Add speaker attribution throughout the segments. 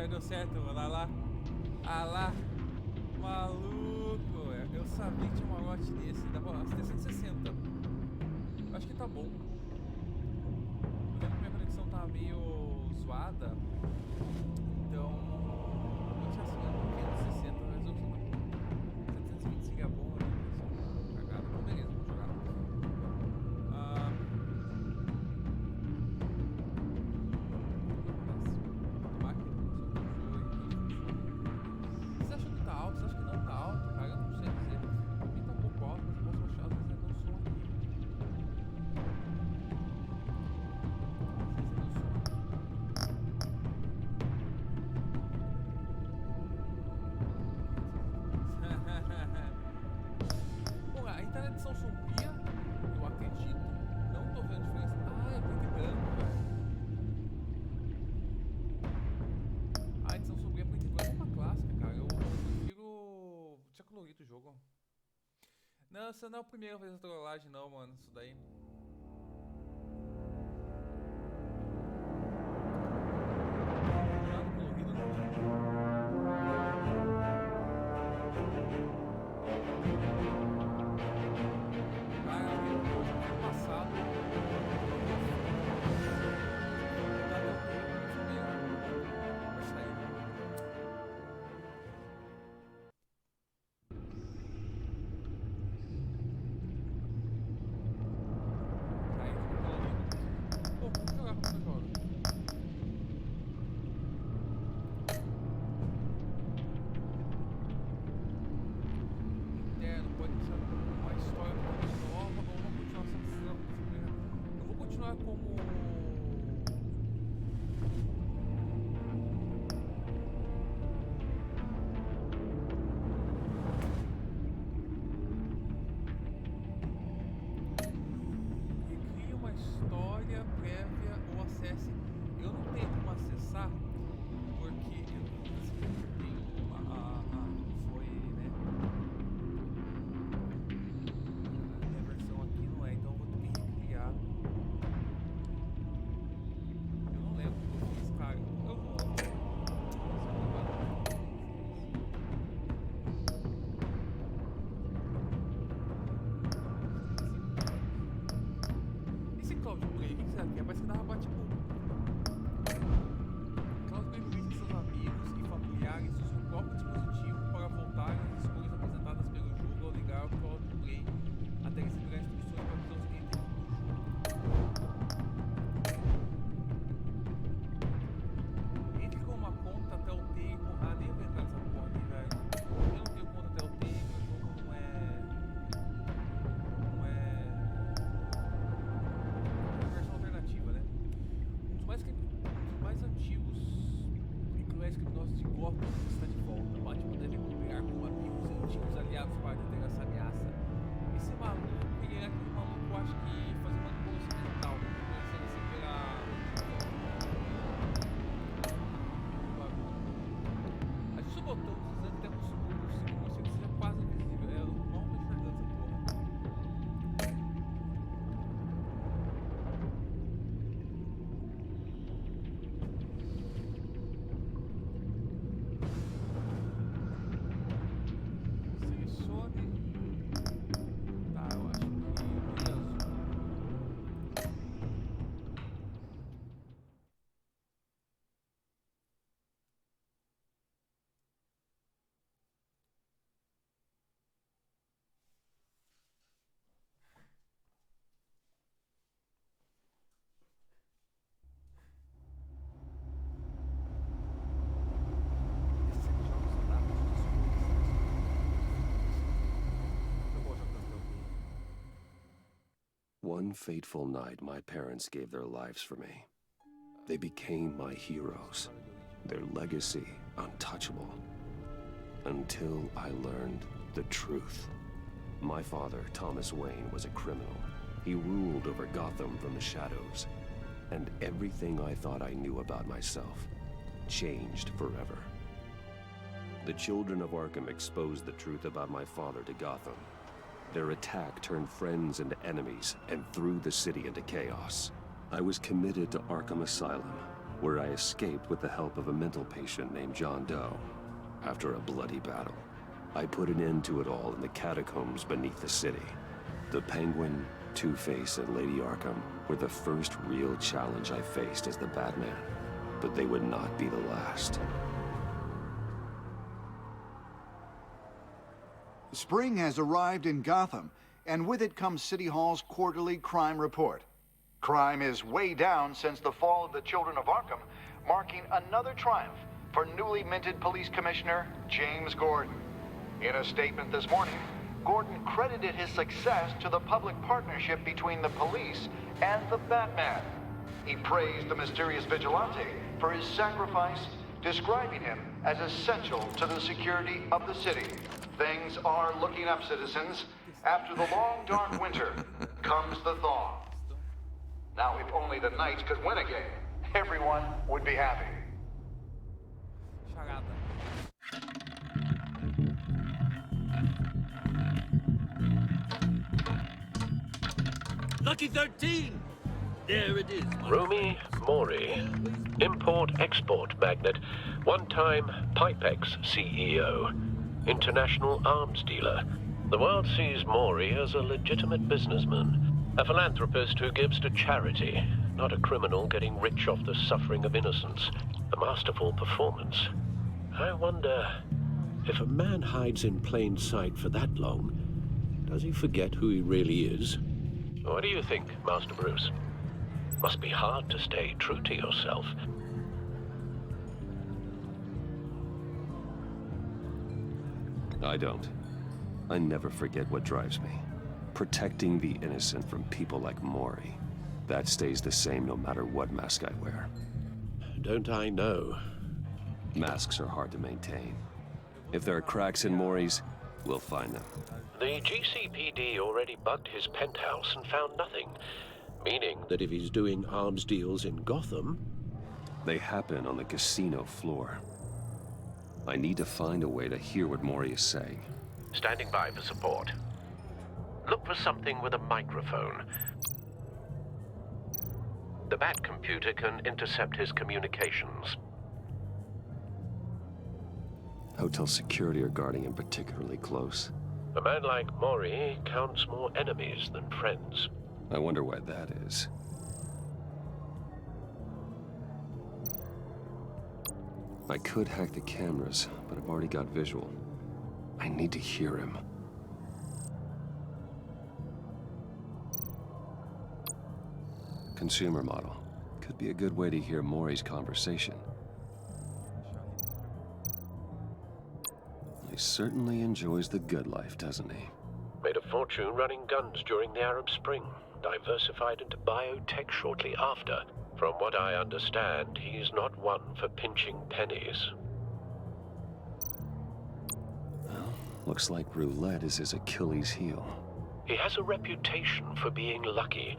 Speaker 1: deu certo, mano. Ah lá. Ah lá. Maluco, eu sabia que tinha um malote desse. Dá pra 760. Eu acho que tá bom. Eu lembro que minha conexão tava meio zoada. Então. Eu tinha assinado um 560, mas eu só tá bom. 725 é bom, né? Cagada. Então, beleza, vamos jogar. Tomar que você achou que tá alto? Você acha que não tá alto, cara? Eu não sei dizer. Pra mim tá um pouco alto, mas eu posso achar às vezes é meu som aqui. Bom, a internet são sombria, eu acredito. Não tô vendo diferença. Ah, é preto e branco, velho. A edição sombria preto e branco é uma clássica, cara. Eu prefiro. Tinha colorido o jogo. Não, essa não é a primeira vez da trollagem, não, mano. Isso daí. Nada colorido, não. Cara, eu no passado. Dá até um tempo de primeiro. Vai sair. Aí fica colorido. Pô, vamos jogar como você joga. Interno, pode ser uma história totalmente nova ou uma continuação. Eu vou continuar como. Recrie uma história prévia ou acesse. Eu não tenho como acessar porque eu tenho foi, né? A minha versão aqui não é, então eu vou ter que recriar. Eu não lembro o que eu fiz, cara. Eu vou. Esse Cloud Play, o que será que é? Parece que dava pra tipo. Cloud Play permite que seus amigos e familiares usem o próprio dispositivo para voltar às escolhas apresentadas pelo jogo ao ligar o Cloud Play até receber instruções para usar os games do jogo. Entre com uma conta Telltale com. Ah, nem vou entrar nessa porra aqui, velho. Eu não tenho conta Telltale, meu jogo não é. Não é. É versão alternativa, né? Um dos mais antigos e cruéis criminosos de Gotham está de volta. Batman deve cooperar com amigos e antigos aliados para deter essa ameaça. Esse maluco, ele é aquele maluco, acho que fazia manipulação mental. Conhecendo assim pela. Ajuste o botão usando até um segundo que seja quase invisível. Eu não tô enxergando essa porra. Selecione. Tá, eu acho que azul. Esses jogos são dados de escolhas. Eu gosto de jogar Telltale.
Speaker 2: One fateful night, my parents gave their lives for me. They became my heroes, their legacy untouchable. Until I learned the truth. My father, Thomas Wayne, was a criminal. He ruled over Gotham from the shadows. And everything I thought I knew about myself changed forever. The children of Arkham exposed the truth about my father to Gotham. Their attack turned friends into enemies and threw the city into chaos. I was committed to Arkham Asylum, where I escaped with the help of a mental patient named John Doe. After a bloody battle, I put an end to it all in the catacombs beneath the city. The Penguin, Two-Face, and Lady Arkham were the first real challenge I faced as the Batman, but they would not be the last.
Speaker 3: Spring has arrived in Gotham, and with it comes City Hall's quarterly crime report. Crime is way down since the fall of the Children of Arkham, marking another triumph for newly minted Police Commissioner James Gordon. In a statement this morning, Gordon credited his success to the public partnership between the police and the Batman. He praised the mysterious vigilante for his sacrifice, describing him as essential to the security of the city. Things are looking up, citizens. After the long, dark winter comes the thaw. Now, if only the Knights could win again, everyone would be happy.
Speaker 4: Lucky 13! There it is.
Speaker 5: Rumi Mori, import-export magnate, one-time Pipex CEO, international arms dealer. The world sees Mori as a legitimate businessman, a philanthropist who gives to charity, not a criminal getting rich off the suffering of innocence. A masterful performance. I wonder, if a man hides in plain sight for that long, does he forget who he really is? What do you think, Master Bruce? Must be hard to stay true to yourself.
Speaker 2: I don't. I never forget what drives me. Protecting the innocent from people like Mori. That stays the same no matter what mask I wear.
Speaker 5: Don't I know?
Speaker 2: Masks are hard to maintain. If there are cracks in Mori's, we'll find them.
Speaker 5: The GCPD already bugged his penthouse and found nothing. Meaning that if he's doing arms deals in Gotham...
Speaker 2: They happen on the casino floor. I need to find a way to hear what Mori is saying.
Speaker 5: Standing by for support. Look for something with a microphone. The Bat computer can intercept his communications.
Speaker 2: Hotel security are guarding him particularly close.
Speaker 5: A man like Mori counts more enemies than friends.
Speaker 2: I wonder why that is. I could hack the cameras, but I've already got visual. I need to hear him. Consumer model. Could be a good way to hear Mori's conversation. He certainly enjoys the good life, doesn't he?
Speaker 5: Made a fortune running guns during the Arab Spring. Diversified into biotech shortly after. From what I understand, he's not one for pinching pennies.
Speaker 2: Well, looks like roulette is his Achilles heel.
Speaker 5: He has a reputation for being lucky,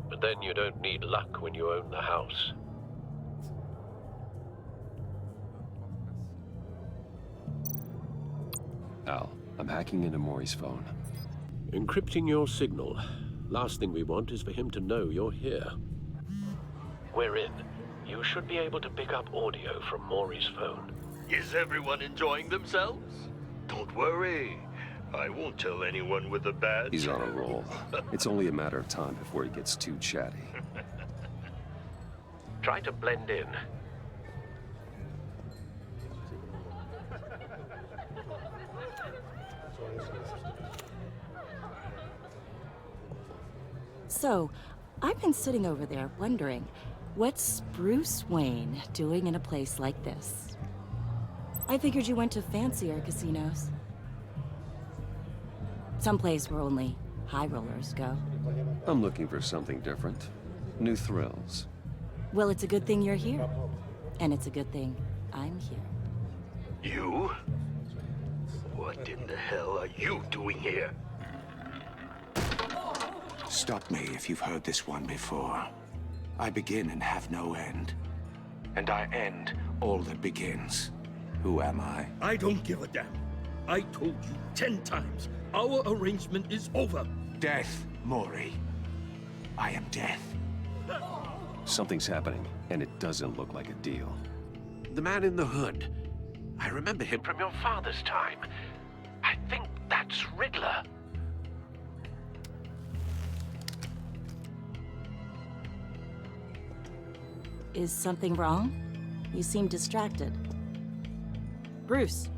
Speaker 5: but then you don't need luck when you own the house.
Speaker 2: Al, I'm hacking into Mori's phone.
Speaker 5: Encrypting your signal. Last thing we want is for him to know you're here. We're in. You should be able to pick up audio from Mori's phone.
Speaker 4: Is everyone enjoying themselves? Don't worry. I won't tell anyone with a badge.
Speaker 2: He's on a roll. It's only a matter of time before he gets too chatty.
Speaker 5: Try to blend in.
Speaker 6: So, I've been sitting over there wondering, what's Bruce Wayne doing in a place like this? I figured you went to fancier casinos. Someplace where only high rollers go.
Speaker 2: I'm looking for something different. New thrills.
Speaker 6: Well, it's a good thing you're here. And it's a good thing I'm here.
Speaker 4: You? What in the hell are you doing here?
Speaker 7: Stop me if you've heard this one before. I begin and have no end. And I end all that begins. Who am I?
Speaker 4: I don't give a damn. I told you 10 times. Our arrangement is over.
Speaker 7: Death, Mori. I am death.
Speaker 2: Something's happening, and it doesn't look like a deal.
Speaker 5: The man in the hood. I remember him from your father's time. I think that's Riddler.
Speaker 6: Is something wrong? You seem distracted. Bruce.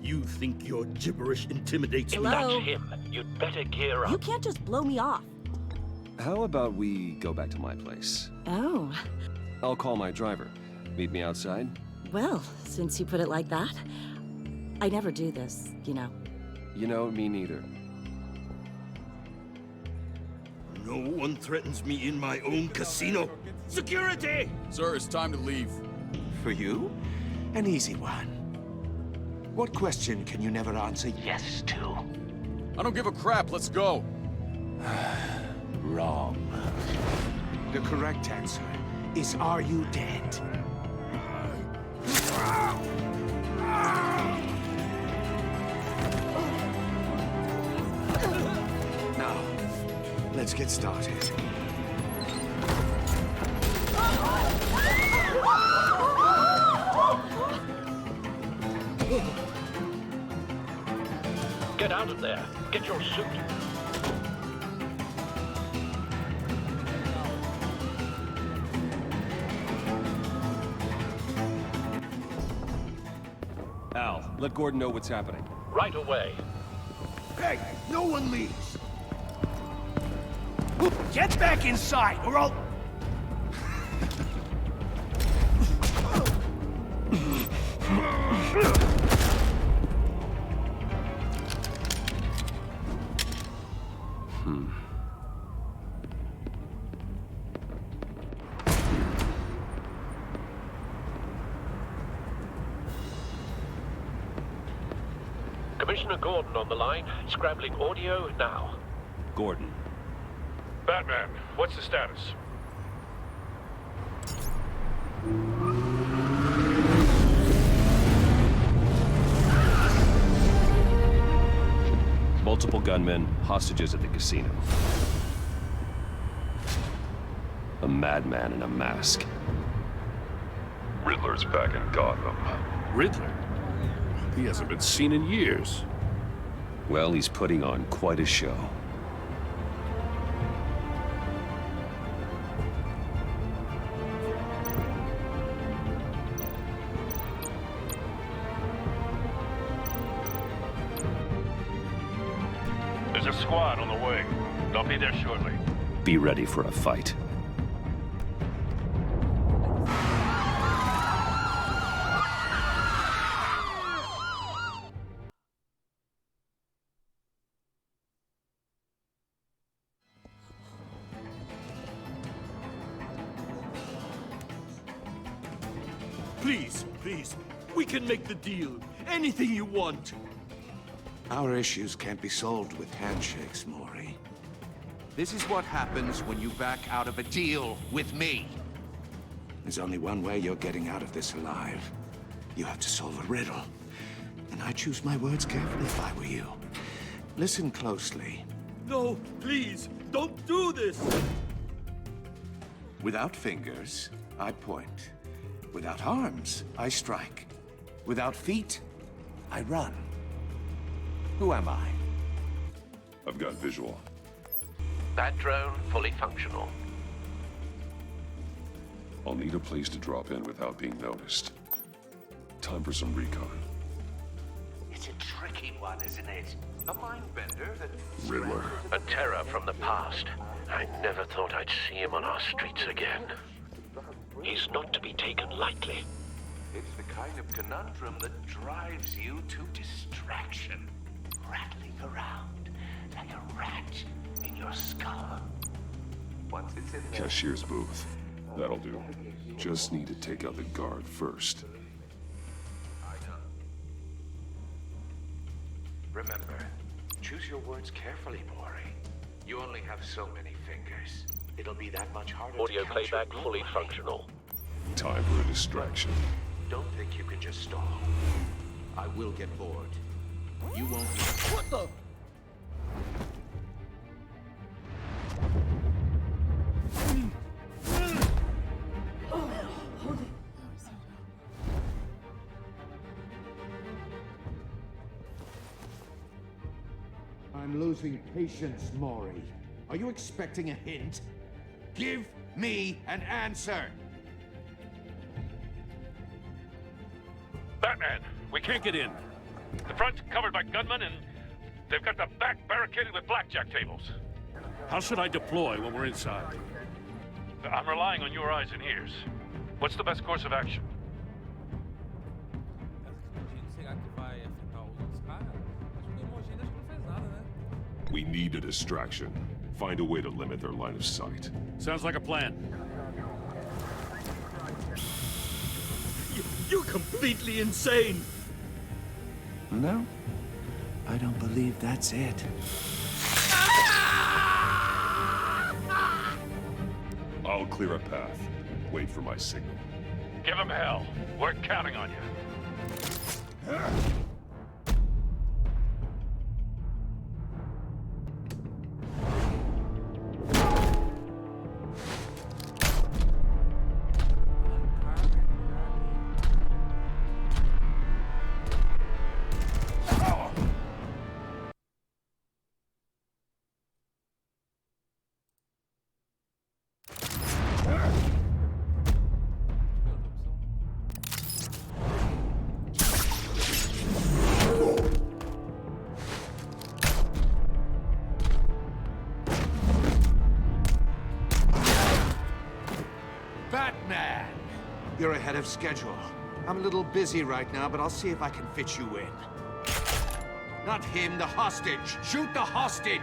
Speaker 8: You think your gibberish intimidates me?
Speaker 6: Hello?
Speaker 5: That's him. You'd better gear up.
Speaker 6: You can't just blow me off.
Speaker 2: How about we go back to my place?
Speaker 6: Oh.
Speaker 2: I'll call my driver. Meet me outside?
Speaker 6: Well, since you put it like that, I never do this, you know.
Speaker 2: You know, me neither.
Speaker 8: No one threatens me in my own casino. Security!
Speaker 9: Sir, it's time to leave.
Speaker 7: For you? An easy one. What question can you never answer yes to?
Speaker 9: I don't give a crap, let's go.
Speaker 7: Wrong. The correct answer is, are you dead? Now, let's get started.
Speaker 5: Get out of there. Get your suit.
Speaker 2: Al, let Gordon know what's happening.
Speaker 5: Right away.
Speaker 8: Hey, no one leaves. Get back inside, or I'll...
Speaker 5: Commissioner Gordon on the line. Scrambling audio now.
Speaker 2: Gordon.
Speaker 10: Batman, what's the status?
Speaker 2: Multiple gunmen, hostages at the casino. A madman in a mask.
Speaker 10: Riddler's back in Gotham.
Speaker 8: Riddler? He hasn't been seen in years.
Speaker 2: Well, he's putting on quite a show.
Speaker 10: There's a squad on the way. They'll be there shortly.
Speaker 2: Be ready for a fight.
Speaker 8: Please, please, we can make the deal. Anything you want.
Speaker 7: Our issues can't be solved with handshakes, Maury.
Speaker 11: This is what happens when you back out of a deal with me.
Speaker 7: There's only one way you're getting out of this alive. You have to solve a riddle. And I choose my words carefully if I were you. Listen closely.
Speaker 8: No, please, don't do this!
Speaker 7: Without fingers, I point. Without arms, I strike. Without feet, I run. Who am I?
Speaker 10: I've got visual.
Speaker 5: That drone fully functional.
Speaker 10: I'll need a place to drop in without being noticed. Time for some recon.
Speaker 11: It's a tricky one, isn't it? A mind bender that...
Speaker 10: Riddler.
Speaker 5: A terror from the past. I never thought I'd see him on our streets again. He's not to be taken lightly.
Speaker 11: It's the kind of conundrum that drives you to distraction. Rattling around like a rat in your skull. Once it's in there...
Speaker 10: Cashier's booth. That'll do. Just need to take out the guard first.
Speaker 11: Remember, choose your words carefully, Maury. You only have so many fingers. It'll be that much harder
Speaker 5: Audio
Speaker 11: to count your
Speaker 5: playback fully
Speaker 11: blood.
Speaker 5: functional.
Speaker 10: Time for a distraction.
Speaker 11: Don't think you can just stall. I will get bored. You won't.
Speaker 8: What the?
Speaker 7: I'm losing patience, Maury. Are you expecting a hint? Give me an answer!
Speaker 12: Batman, we can't get in. The front's covered by gunmen, and they've got the back barricaded with blackjack tables. How should I deploy when we're inside? I'm relying on your eyes and ears. What's the best course of action?
Speaker 1: Será que vai afetar os outros caras? Acho que o Imogênio acho que não fez nada, né?
Speaker 10: We need a distraction. Find a way to limit their line of sight.
Speaker 12: Sounds like a plan. You're completely insane!
Speaker 7: No, I don't believe that's it.
Speaker 10: I'll clear a path. Wait for my signal.
Speaker 12: Give him hell. We're counting on you.
Speaker 7: Batman! You're ahead of schedule. I'm a little busy right now, but I'll see if I can fit you in. Not him, the hostage! Shoot the hostage!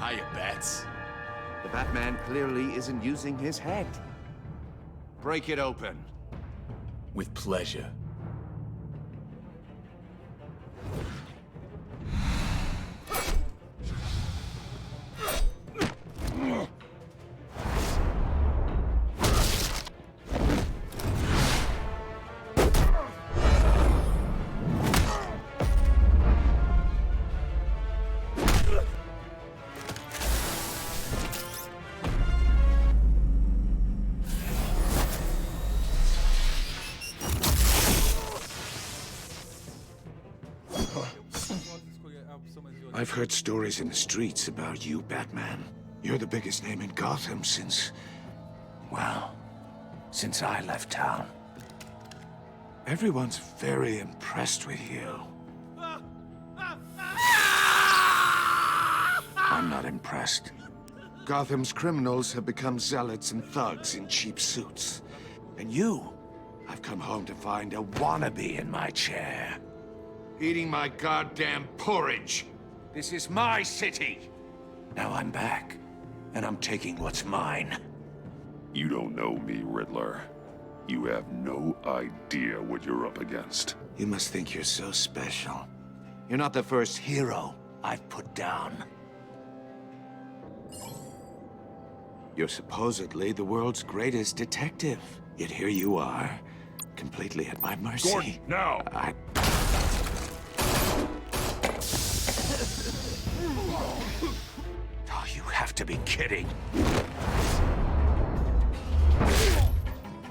Speaker 9: Hiya, Bats.
Speaker 7: The Batman clearly isn't using his head. Break it open.
Speaker 9: With pleasure.
Speaker 7: I've heard stories in the streets about you, Batman. You're the biggest name in Gotham since... well, since I left town. Everyone's very impressed with you. I'm not impressed. Gotham's criminals have become zealots and thugs in cheap suits. And you, I've come home to find a wannabe in my chair. Eating my goddamn porridge. This is my city. Now I'm back, and I'm taking what's mine.
Speaker 10: You don't know me, Riddler. You have no idea what you're up against.
Speaker 7: You must think you're so special. You're not the first hero I've put down. You're supposedly the world's greatest detective. Yet here you are, completely at my mercy.
Speaker 10: Gordon, now!
Speaker 7: Oh, you have to be kidding.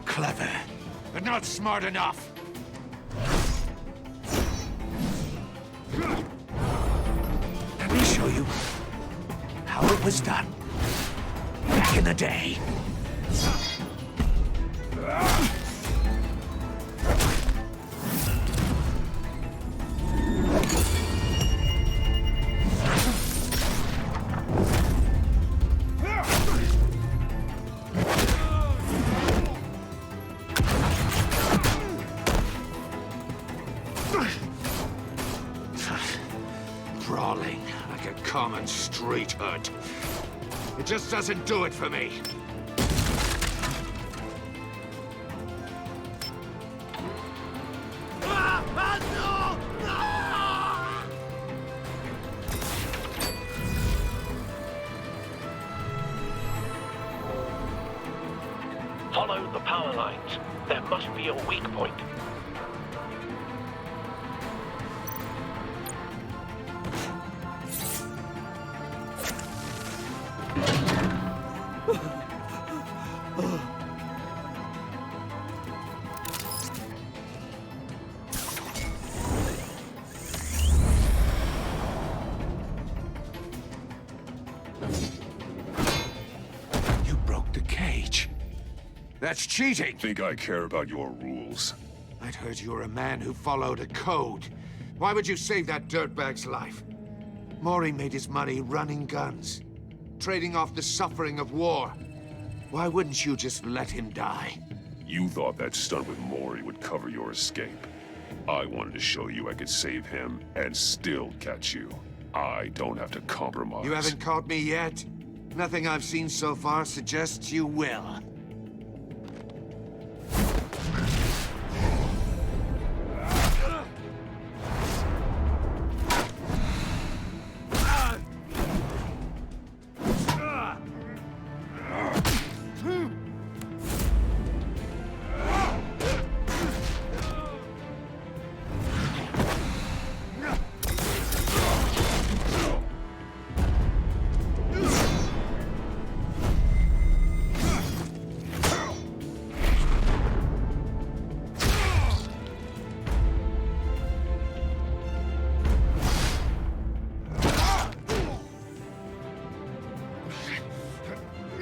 Speaker 7: Clever, but not smart enough. Let me show you how it was done back in the day. Brawling like a common street hood. It just doesn't do it for me.
Speaker 5: follow the power lines. There must be a weak point.
Speaker 7: You broke the cage. That's cheating!
Speaker 10: Think I care about your rules?
Speaker 7: I'd heard you were a man who followed a code. Why would you save that dirtbag's life? Mori made his money running guns, trading off the suffering of war. Why wouldn't you just let him die?
Speaker 10: You thought that stunt with Mori would cover your escape. I wanted to show you I could save him and still catch you. I don't have to compromise.
Speaker 7: You haven't caught me yet? Nothing I've seen so far suggests you will.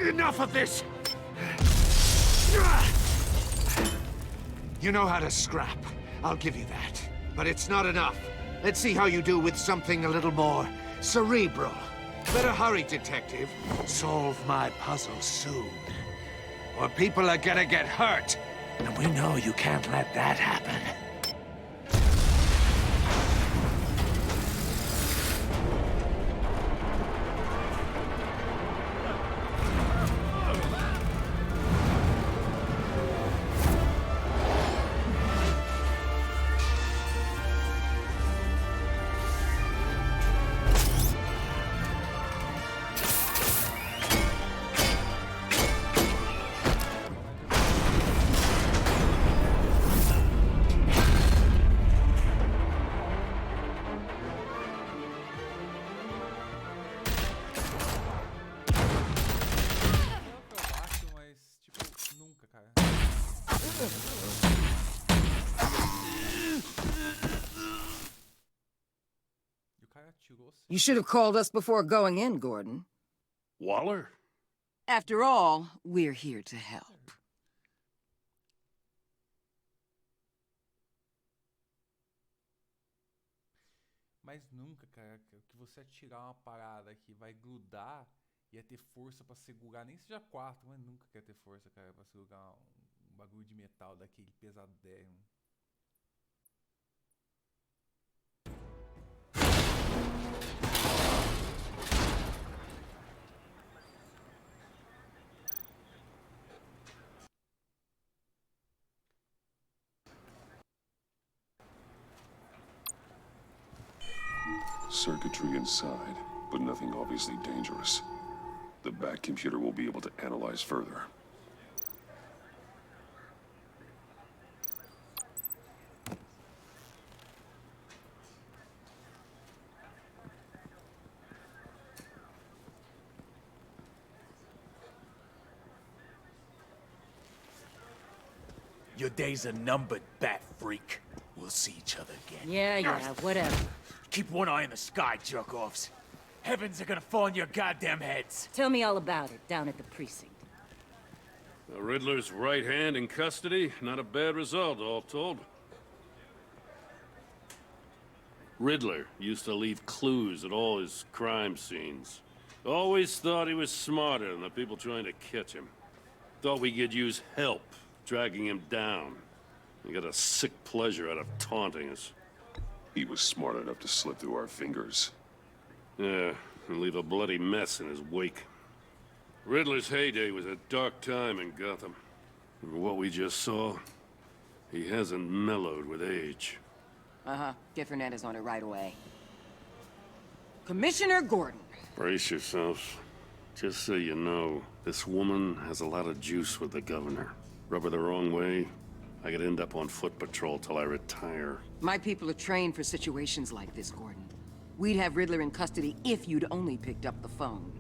Speaker 7: Enough of this! You know how to scrap. I'll give you that. But it's not enough. Let's see how you do with something a little more cerebral. Better hurry, detective. Solve my puzzle soon. Or people are gonna get hurt. And we know you can't let that happen.
Speaker 13: You should have called us before going in, Gordon.
Speaker 12: Waller?
Speaker 13: After all, we're here to help.
Speaker 1: Mas nunca, cara, que você atirar uma parada que vai grudar ia ter força pra segurar, nem seja 4, mas nunca quer ter força, cara, pra segurar um bagulho de metal daquele pesadérrimo.
Speaker 10: Circuitry inside, but nothing obviously dangerous. The back computer will be able to analyze further.
Speaker 9: Your days are numbered, bat freak. We'll see each other again.
Speaker 13: Yeah, whatever.
Speaker 9: Keep one eye in the sky, jerk-offs. Heavens are gonna fall on your goddamn heads.
Speaker 6: Tell me all about it down at the precinct.
Speaker 12: The Riddler's right hand in custody. Not a bad result, all told. Riddler used to leave clues at all his crime scenes. Always thought he was smarter than the people trying to catch him. Thought we could use help dragging him down. He got a sick pleasure out of taunting us.
Speaker 10: He was smart enough to slip through our fingers.
Speaker 12: Yeah, and leave a bloody mess in his wake. Riddler's heyday was a dark time in Gotham. And what we just saw, he hasn't mellowed with age.
Speaker 13: Uh-huh. Get Fernandez on it right away. Commissioner Gordon.
Speaker 12: Brace yourselves. Just so you know, this woman has a lot of juice with the governor. Rub her the wrong way, I could end up on foot patrol till I retire.
Speaker 13: My people are trained for situations like this, Gordon. We'd have Riddler in custody if you'd only picked up the phone.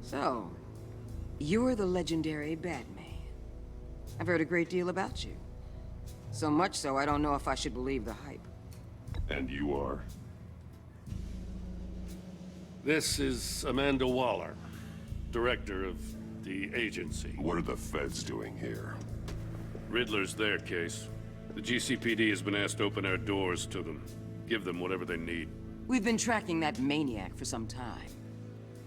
Speaker 13: So, you're the legendary Batman. I've heard a great deal about you. So much so, I don't know if I should believe the hype.
Speaker 10: And you are?
Speaker 12: This is Amanda Waller, director of the agency.
Speaker 10: What are the feds doing here?
Speaker 12: Riddler's their case. The GCPD has been asked to open our doors to them. Give them whatever they need.
Speaker 13: We've been tracking that maniac for some time.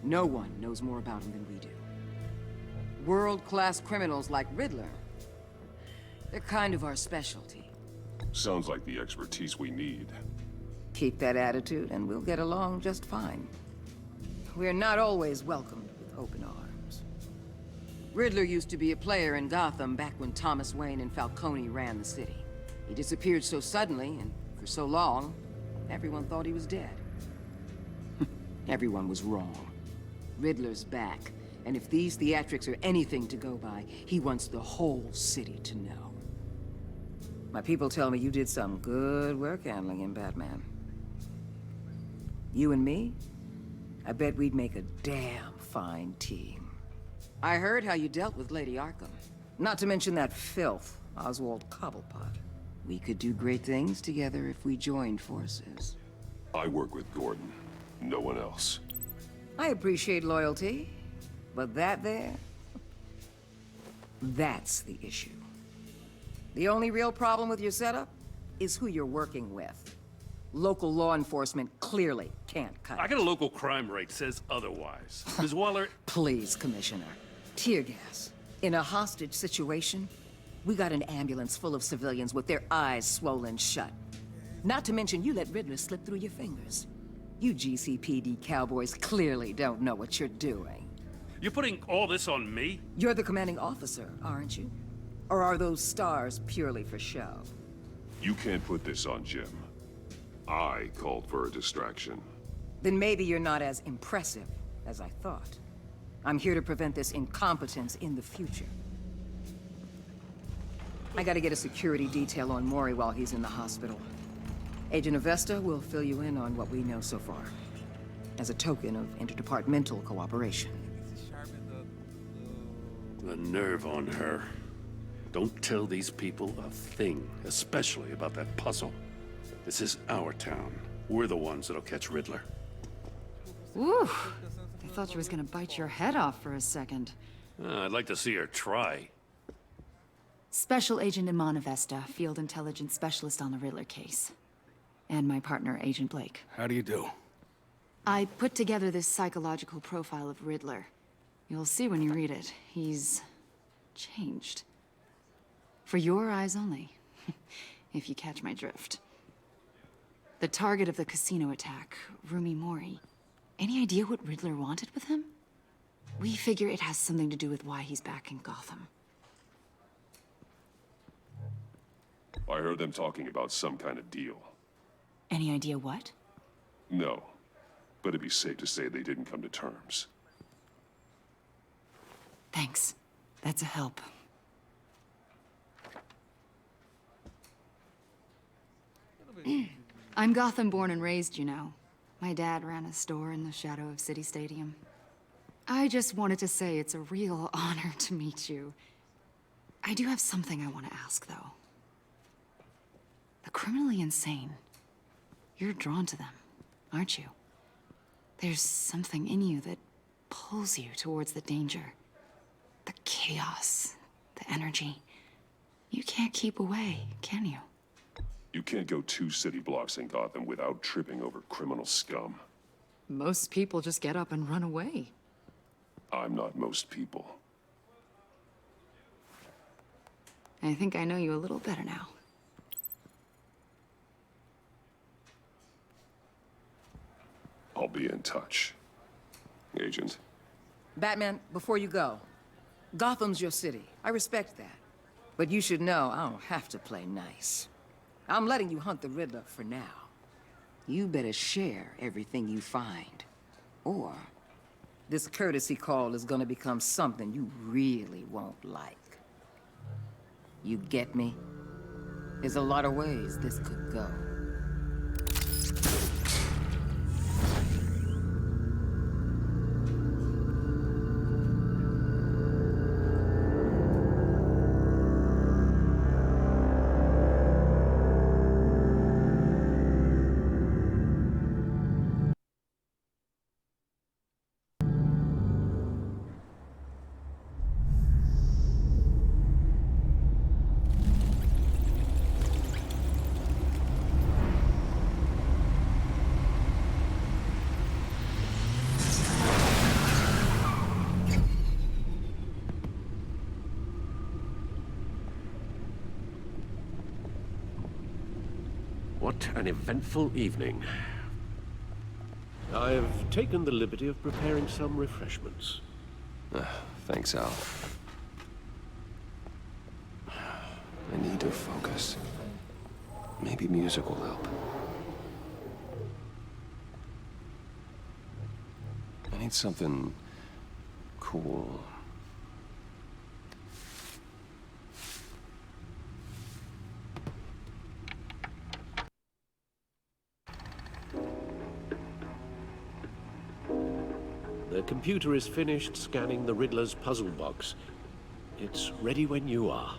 Speaker 13: No one knows more about him than we do. World-class criminals like Riddler. They're kind of our specialty.
Speaker 10: Sounds like the expertise we need.
Speaker 13: Keep that attitude and we'll get along just fine. We're not always welcomed with open arms. Riddler used to be a player in Gotham back when Thomas Wayne and Falcone ran the city. He disappeared so suddenly and for so long, everyone thought he was dead. Everyone was wrong. Riddler's back, and if these theatrics are anything to go by, he wants the whole city to know. My people tell me you did some good work handling him, Batman. You and me? I bet we'd make a damn fine team. I heard how you dealt with Lady Arkham. Not to mention that filth, Oswald Cobblepot. We could do great things together if we joined forces.
Speaker 10: I work with Gordon. No one else.
Speaker 13: I appreciate loyalty, but that there... that's the issue. The only real problem with your setup is who you're working with. Local law enforcement clearly can't cut it.
Speaker 12: I got a local crime rate says otherwise. Ms. Waller...
Speaker 13: Please, Commissioner. Tear gas. In a hostage situation, we got an ambulance full of civilians with their eyes swollen shut. Not to mention you let Riddler slip through your fingers. You GCPD cowboys clearly don't know what you're doing.
Speaker 12: You're putting all this on me?
Speaker 13: You're the commanding officer, aren't you? Or are those stars purely for show?
Speaker 10: You can't put this on Jim. I called for a distraction.
Speaker 13: Then maybe you're not as impressive as I thought. I'm here to prevent this incompetence in the future. I gotta get a security detail on Mori while he's in the hospital. Agent Avesta will fill you in on what we know so far, as a token of interdepartmental cooperation.
Speaker 12: The nerve on her. Don't tell these people a thing, especially about that puzzle. This is our town. We're the ones that'll catch Riddler.
Speaker 14: Ooh, I thought she was gonna bite your head off for a second.
Speaker 12: I'd like to see her try.
Speaker 14: Special Agent Iman Avesta, Field Intelligence Specialist on the Riddler case. And my partner, Agent Blake.
Speaker 7: How do you do?
Speaker 14: I put together this psychological profile of Riddler. You'll see when you read it. He's changed. For your eyes only, if you catch my drift. The target of the casino attack, Rumi Mori. Any idea what Riddler wanted with him? We figure it has something to do with why he's back in Gotham.
Speaker 10: I heard them talking about some kind of deal.
Speaker 14: Any idea what?
Speaker 10: No, but it'd be safe to say they didn't come to terms.
Speaker 14: Thanks. That's a help. I'm Gotham born and raised, you know. My dad ran a store in the shadow of City Stadium. I just wanted to say it's a real honor to meet you. I do have something I want to ask, though. The criminally insane. You're drawn to them, aren't you? There's something in you that pulls you towards the danger. The chaos, the energy. You can't keep away, can you?
Speaker 10: You can't go 2 city blocks in Gotham without tripping over criminal scum.
Speaker 14: Most people just get up and run away.
Speaker 10: I'm not most people.
Speaker 14: I think I know you a little better now.
Speaker 10: I'll be in touch. Agent.
Speaker 13: Batman, before you go, Gotham's your city. I respect that. But you should know I don't have to play nice. I'm letting you hunt the Riddler for now. You better share everything you find. Or This courtesy call is gonna become something you really won't like. You get me? There's a lot of ways this could go.
Speaker 5: What an eventful evening. I've taken the liberty of preparing some refreshments.
Speaker 2: Thanks, Al. I need to focus. Maybe music will help. I need something cool.
Speaker 5: The computer is finished scanning the Riddler's puzzle box. It's ready when you are.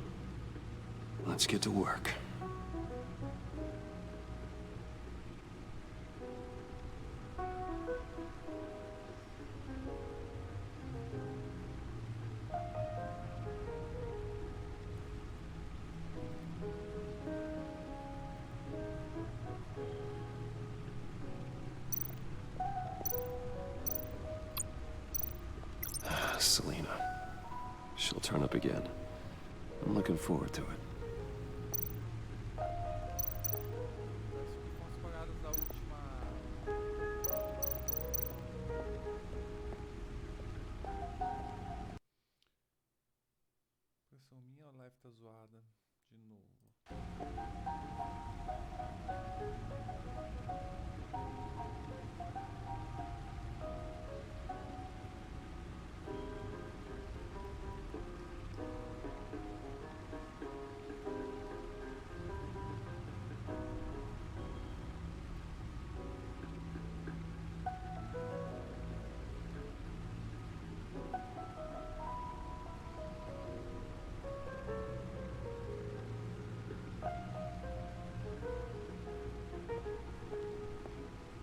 Speaker 2: Let's get to work. Selena. She'll turn up again. I'm looking forward to it.
Speaker 1: Impressão minha, a live tá zoada de novo.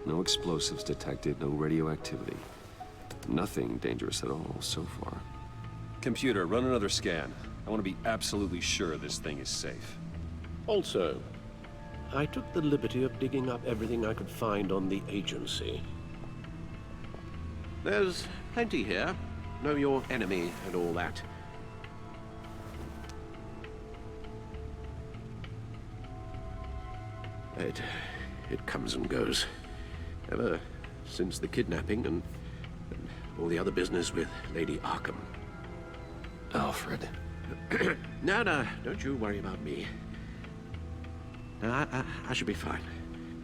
Speaker 2: No explosives detected, no radioactivity. Nothing dangerous at all so far. Computer, run another scan. I want to be absolutely sure this thing is safe.
Speaker 5: Also, I took the liberty of digging up everything I could find on the agency. There's plenty here. Know your enemy and all that. It comes and goes. Ever since the kidnapping and all the other business with Lady Arkham.
Speaker 2: Alfred.
Speaker 5: No, don't you worry about me. No, I should be fine.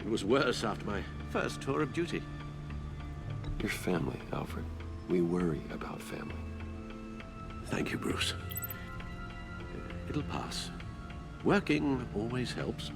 Speaker 5: It was worse after my first tour of duty.
Speaker 2: Your family, Alfred. We worry about family.
Speaker 5: Thank you, Bruce. It'll pass. Working always helps.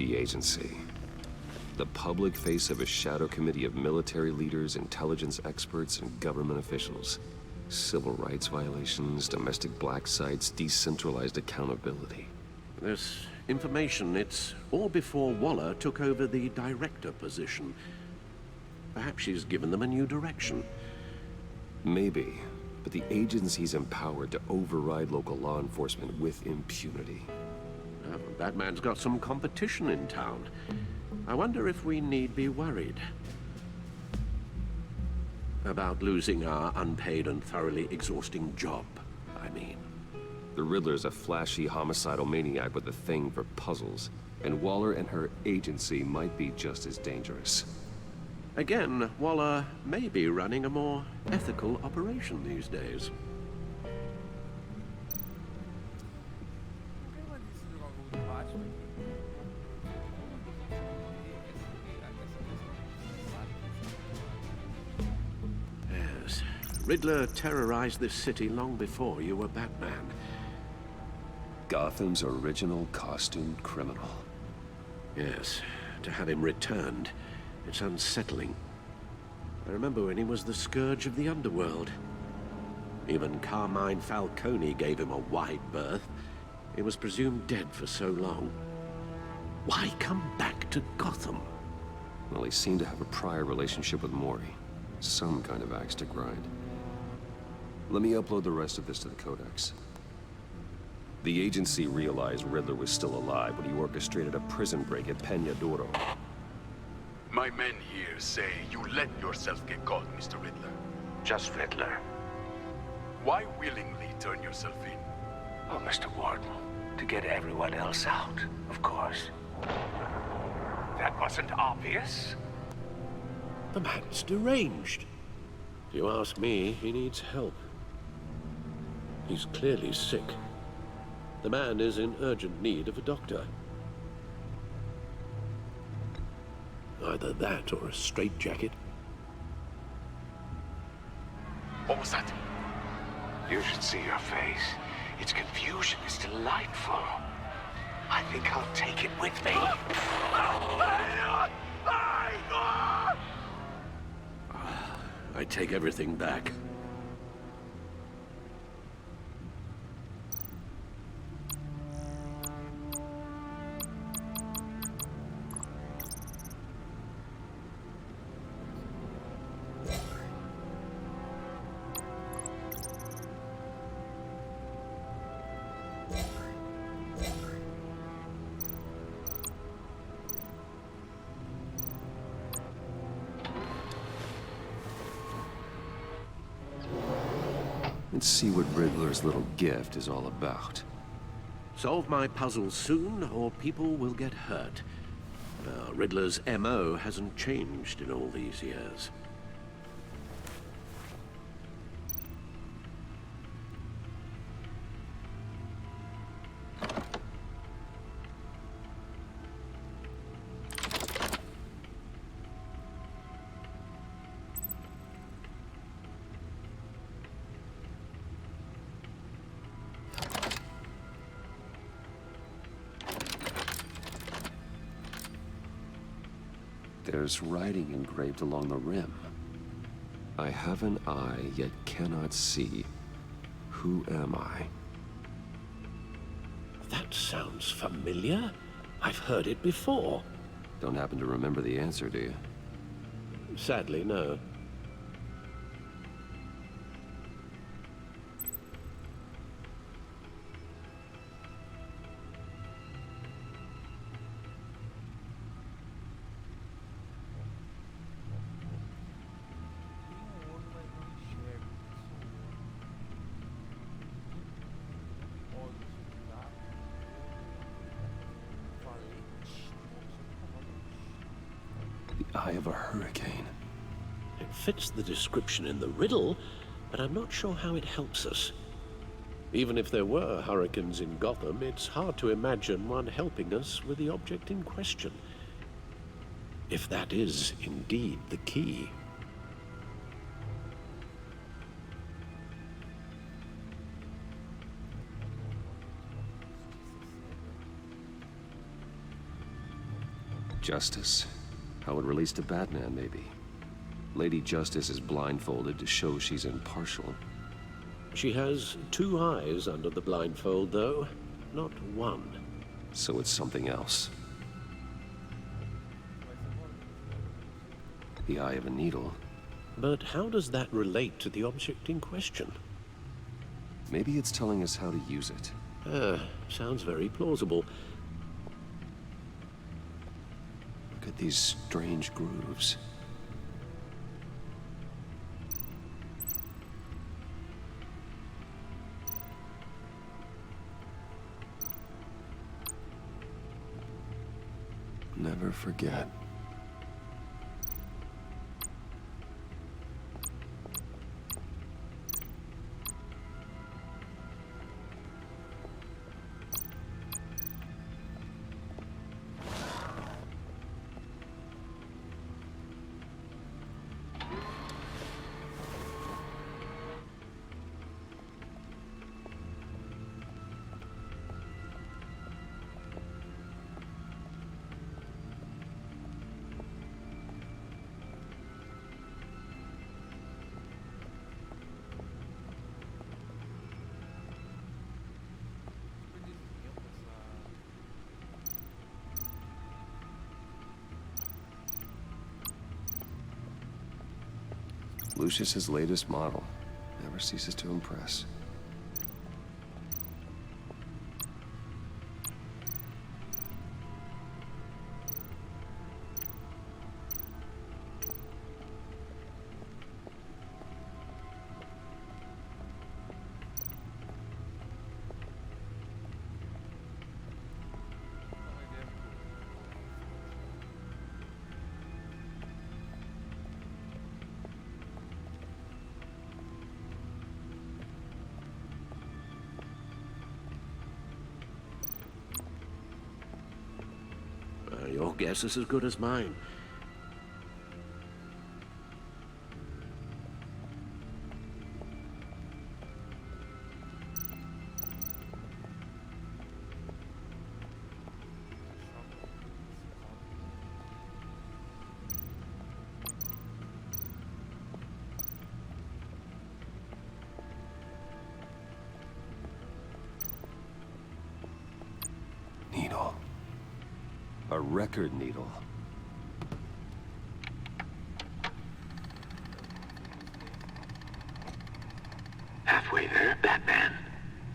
Speaker 2: The agency. The public face of a shadow committee of military leaders, intelligence experts, and government officials. Civil rights violations, domestic black sites, decentralized accountability.
Speaker 5: This information, it's all before Waller took over the director position. Perhaps she's given them a new direction.
Speaker 2: Maybe, but the agency's empowered to override local law enforcement with impunity.
Speaker 5: Batman's got some competition in town. I wonder if we need be worried about losing our unpaid and thoroughly exhausting job, I mean.
Speaker 2: The Riddler's a flashy homicidal maniac with a thing for puzzles, and Waller and her agency might be just as dangerous.
Speaker 5: Again, Waller may be running a more ethical operation these days. Yes, Riddler terrorized this city long before you were Batman.
Speaker 2: Gotham's original costumed criminal.
Speaker 5: Yes, to have him returned, it's unsettling. I remember when he was the scourge of the underworld. Even Carmine Falcone gave him a wide berth. He was presumed dead for so long. Why come back to Gotham?
Speaker 2: Well, he seemed to have a prior relationship with Mori. Some kind of axe to grind. Let me upload the rest of this to the Codex. The agency realized Riddler was still alive when he orchestrated a prison break at Peña Duro.
Speaker 15: My men here say you let yourself get caught, Mr. Riddler.
Speaker 11: Just Riddler.
Speaker 15: Why willingly turn yourself in?
Speaker 11: Oh, Mr. Warden, to get everyone else out, of course. That wasn't obvious.
Speaker 5: The man's deranged. If you ask me, he needs help. He's clearly sick. The man is in urgent need of a doctor. Either that or a straitjacket.
Speaker 15: What was that?
Speaker 11: You should see your face. Its confusion is delightful. I think I'll take it with me.
Speaker 5: I take everything back.
Speaker 2: Let's see what Riddler's little gift is all about.
Speaker 5: Solve my puzzles soon, or people will get hurt. Riddler's MO hasn't changed in all these years.
Speaker 2: There's writing engraved along the rim. I have an eye, yet cannot see. Who am I?
Speaker 5: That sounds familiar. I've heard it before.
Speaker 2: Don't happen to remember the answer, do you?
Speaker 5: Sadly, no.
Speaker 2: The eye of a hurricane.
Speaker 5: It fits the description in the riddle, but I'm not sure how it helps us. Even if there were hurricanes in Gotham, it's hard to imagine one helping us with the object in question. If that is indeed the key.
Speaker 2: Justice. How it relates to Batman, maybe. Lady Justice is blindfolded to show she's impartial.
Speaker 5: She has 2 eyes under the blindfold, though, not 1.
Speaker 2: So it's something else. The eye of a needle.
Speaker 5: But how does that relate to the object in question?
Speaker 2: Maybe it's telling us how to use it.
Speaker 5: Sounds very plausible.
Speaker 2: Look at these strange grooves. Never forget. Lucius's latest model. Never ceases to impress.
Speaker 5: Your guess is as good as mine.
Speaker 2: Needle. A record needle.
Speaker 11: Halfway there, Batman.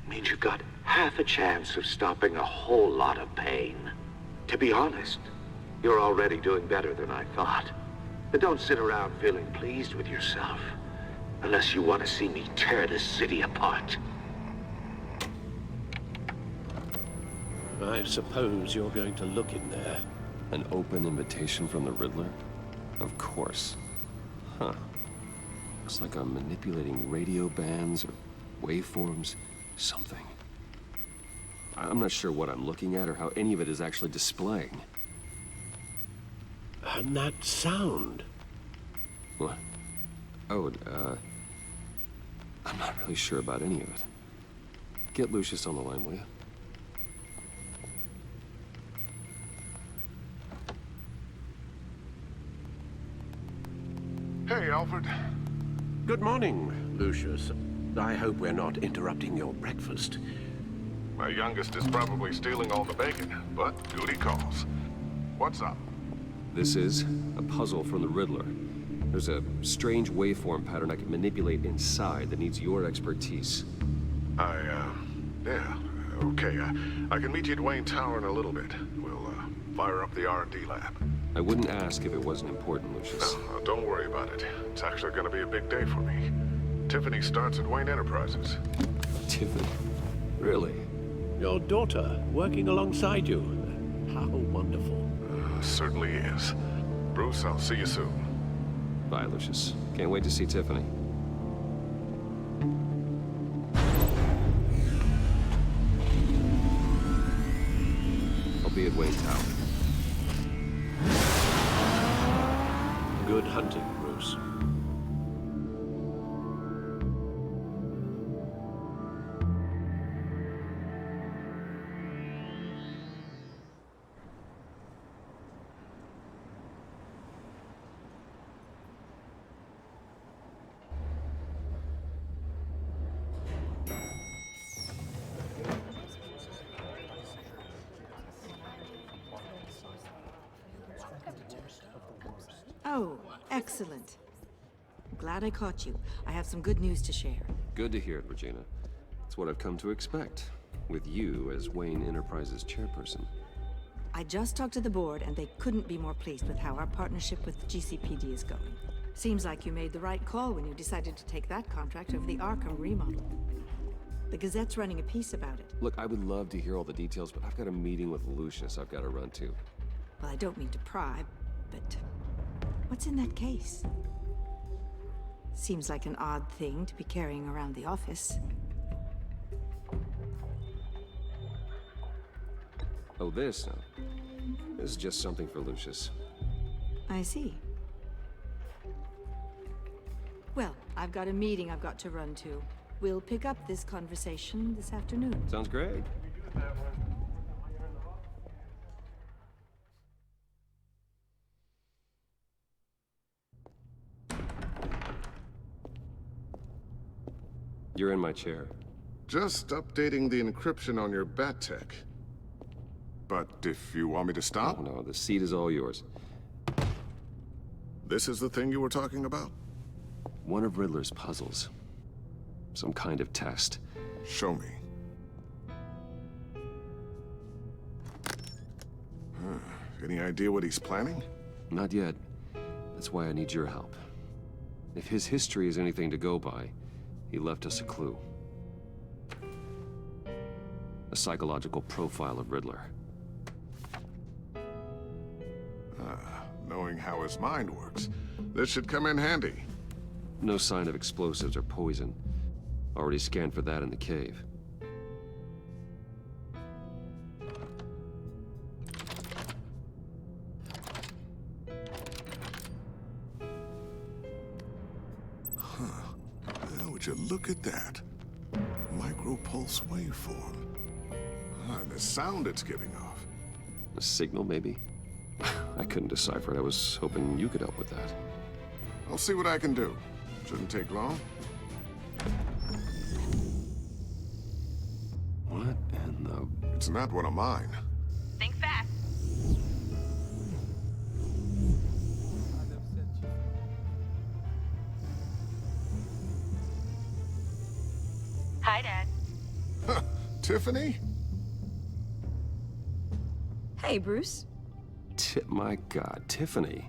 Speaker 11: Means you've got half a chance of stopping a whole lot of pain. To be honest, you're already doing better than I thought. But don't sit around feeling pleased with yourself. Unless you want to see me tear this city apart.
Speaker 5: I suppose you're going to look in there.
Speaker 2: An open invitation from the Riddler? Of course. Huh. Looks like I'm manipulating radio bands or waveforms. Something. I'm not sure what I'm looking at or how any of it is actually displaying.
Speaker 5: And that sound.
Speaker 2: What? Oh, I'm not really sure about any of it. Get Lucius on the line, will you?
Speaker 7: Hey, Alfred.
Speaker 5: Good morning, Lucius. I hope we're not interrupting your breakfast.
Speaker 7: My youngest is probably stealing all the bacon, but duty calls. What's up?
Speaker 2: This is a puzzle from the Riddler. There's a strange waveform pattern I can manipulate inside that needs your expertise.
Speaker 7: Yeah, okay. I can meet you at Wayne Tower in a little bit. We'll, fire up the R&D lab.
Speaker 2: I wouldn't ask if it wasn't important, Lucius.
Speaker 7: No, don't worry about it. It's actually gonna be a big day for me. Tiffany starts at Wayne Enterprises.
Speaker 2: Tiffany? Really?
Speaker 5: Your daughter, working alongside you. How wonderful.
Speaker 7: Certainly is. Bruce, I'll see you soon.
Speaker 2: Bye, Lucius. Can't wait to see Tiffany. I'll be at Wayne Tower.
Speaker 5: Good hunting, Bruce.
Speaker 16: Oh, excellent. I'm glad I caught you. I have some good news to share.
Speaker 2: Good to hear it, Regina. It's what I've come to expect, with you as Wayne Enterprises chairperson.
Speaker 16: I just talked to the board, and they couldn't be more pleased with how our partnership with GCPD is going. Seems like you made the right call when you decided to take that contract over the Arkham remodel. The Gazette's running a piece about it.
Speaker 2: Look, I would love to hear all the details, but I've got a meeting with Lucius I've got to run to.
Speaker 16: Well, I don't mean to pry, but what's in that case? Seems like an odd thing to be carrying around the office.
Speaker 2: Oh, this? No. This is just something for Lucius.
Speaker 16: I see. Well, I've got a meeting I've got to run to. We'll pick up this conversation this afternoon.
Speaker 2: Sounds great. You're in my chair.
Speaker 7: Just updating the encryption on your bat tech. But if you want me to stop?
Speaker 2: Oh, no, the seat is all yours.
Speaker 7: This is the thing you were talking about?
Speaker 2: One of Riddler's puzzles. Some kind of test.
Speaker 7: Show me. Any idea what he's planning?
Speaker 2: Not yet. That's why I need your help. If his history is anything to go by, he left us a clue. A psychological profile of Riddler.
Speaker 7: Knowing how his mind works, this should come in handy.
Speaker 2: No sign of explosives or poison. Already scanned for that in the cave.
Speaker 7: Now, would you look at that? Micro-pulse waveform. And the sound it's giving off.
Speaker 2: A signal, maybe? I couldn't decipher it. I was hoping you could help with that.
Speaker 7: I'll see what I can do. Shouldn't take long.
Speaker 2: What in the...
Speaker 7: It's not one of mine.
Speaker 17: Think fast. Hi, Dad.
Speaker 7: Tiffany?
Speaker 6: Hey, Bruce.
Speaker 2: My God, Tiffany.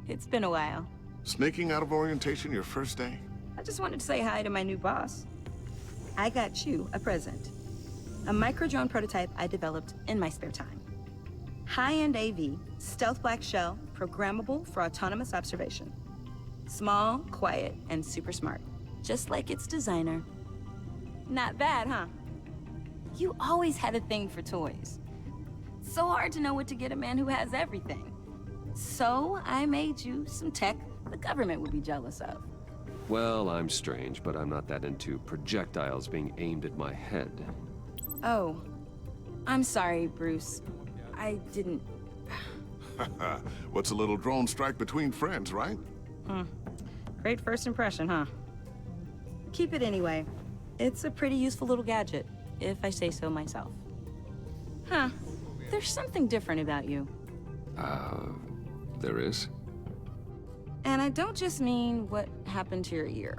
Speaker 6: It's been a while.
Speaker 7: Sneaking out of orientation your first day?
Speaker 6: I just wanted to say hi to my new boss. I got you a present. A micro-drone prototype I developed in my spare time. High-end AV, stealth black shell, programmable for autonomous observation. Small, quiet, and super smart. Just like its designer. Not bad, huh? You always had a thing for toys. So hard to know what to get a man who has everything. So I made you some tech the government would be jealous of.
Speaker 2: Well, I'm strange, but I'm not that into projectiles being aimed at my head.
Speaker 6: Oh, I'm sorry, Bruce. I didn't...
Speaker 7: What's a little drone strike between friends, right?
Speaker 6: Great first impression, huh? Keep it anyway. It's a pretty useful little gadget, if I say so myself. Huh. There's something different about you.
Speaker 2: There is?
Speaker 6: And I don't just mean what happened to your ear.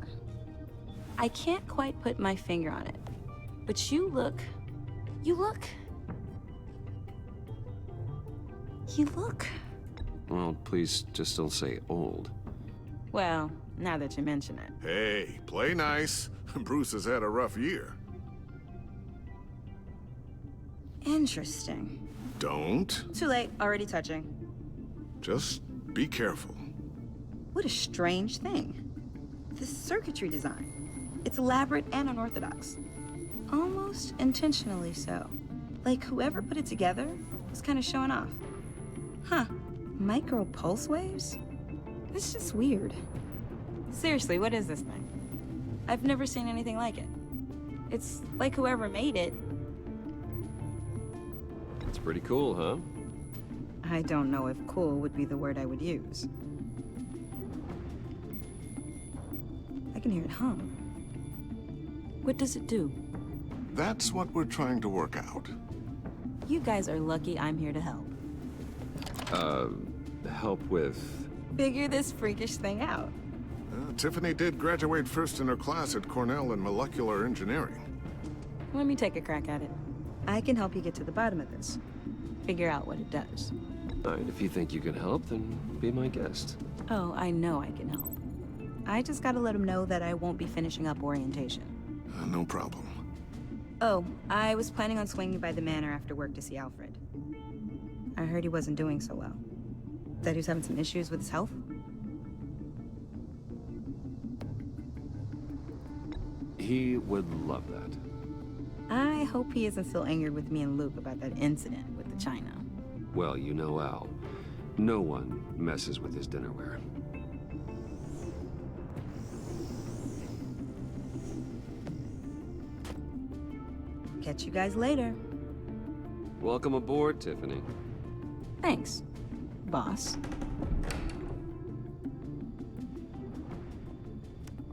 Speaker 6: I can't quite put my finger on it. But you look...
Speaker 2: Well, please just don't say old.
Speaker 6: Well, now that you mention it.
Speaker 7: Hey, play nice. Bruce has had a rough year.
Speaker 6: Interesting.
Speaker 7: Don't.
Speaker 6: Too late, already touching.
Speaker 7: Just be careful.
Speaker 6: What a strange thing. This circuitry design. It's elaborate and unorthodox. Almost intentionally so. Like whoever put it together was kind of showing off. Huh. Micro pulse waves? It's just weird. Seriously, what is this thing? I've never seen anything like it. It's like whoever made it.
Speaker 2: It's pretty cool, huh?
Speaker 6: I don't know if cool would be the word I would use. I can hear it hum. What does it do?
Speaker 7: That's what we're trying to work out.
Speaker 6: You guys are lucky I'm here to help.
Speaker 2: Help with
Speaker 6: Figure this freakish thing out.
Speaker 7: Tiffany did graduate first in her class at Cornell in molecular engineering.
Speaker 6: Let me take a crack at it. I can help you get to the bottom of this. Figure out what it does.
Speaker 2: All right, if you think you can help, then be my guest.
Speaker 6: Oh, I know I can help. I just gotta let him know that I won't be finishing up orientation.
Speaker 7: No problem.
Speaker 6: Oh, I was planning on swinging by the manor after work to see Alfred. I heard he wasn't doing so well. That he was having some issues with his health.
Speaker 2: He would love that.
Speaker 6: I hope he isn't still angered with me and Luke about that incident with the china.
Speaker 2: Well, you know Al. No one messes with his dinnerware.
Speaker 6: Catch you guys later.
Speaker 2: Welcome aboard, Tiffany.
Speaker 6: Thanks, boss.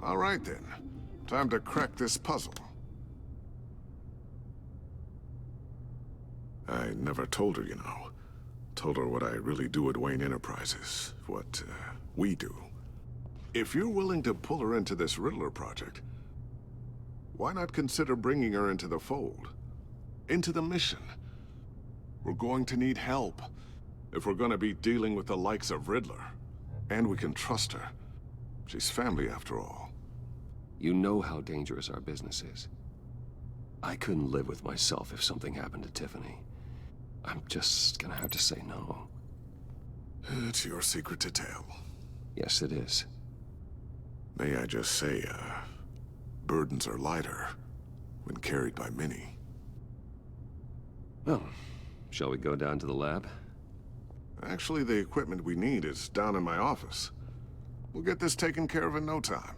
Speaker 7: All right then. Time to crack this puzzle. I never told her, you know. Told her what I really do at Wayne Enterprises. What, we do. If you're willing to pull her into this Riddler project, why not consider bringing her into the fold? Into the mission? We're going to need help if we're going to be dealing with the likes of Riddler. And we can trust her. She's family after all.
Speaker 2: You know how dangerous our business is. I couldn't live with myself if something happened to Tiffany. I'm just gonna have to say no.
Speaker 7: It's your secret to tell.
Speaker 2: Yes, it is.
Speaker 7: May I just say, burdens are lighter when carried by many.
Speaker 2: Well, shall we go down to the lab?
Speaker 7: Actually, the equipment we need is down in my office. We'll get this taken care of in no time.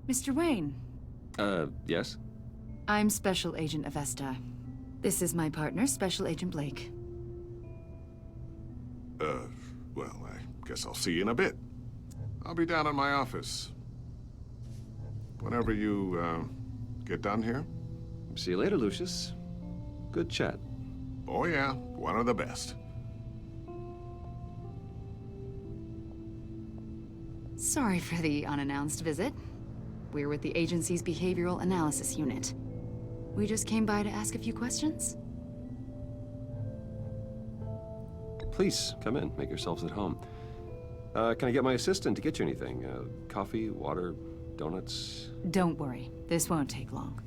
Speaker 14: Mr. Wayne.
Speaker 2: Yes?
Speaker 14: I'm Special Agent Avesta. This is my partner, Special Agent Blake.
Speaker 7: Well, I guess I'll see you in a bit. I'll be down in my office. Whenever you, get done here.
Speaker 2: See you later, Lucius. Good chat.
Speaker 7: Oh yeah, one of the best.
Speaker 14: Sorry for the unannounced visit. We're with the agency's behavioral analysis unit. We just came by to ask a few questions.
Speaker 2: Please, come in. Make yourselves at home. Can I get my assistant to get you anything? Coffee, water, donuts?
Speaker 14: Don't worry. This won't take long.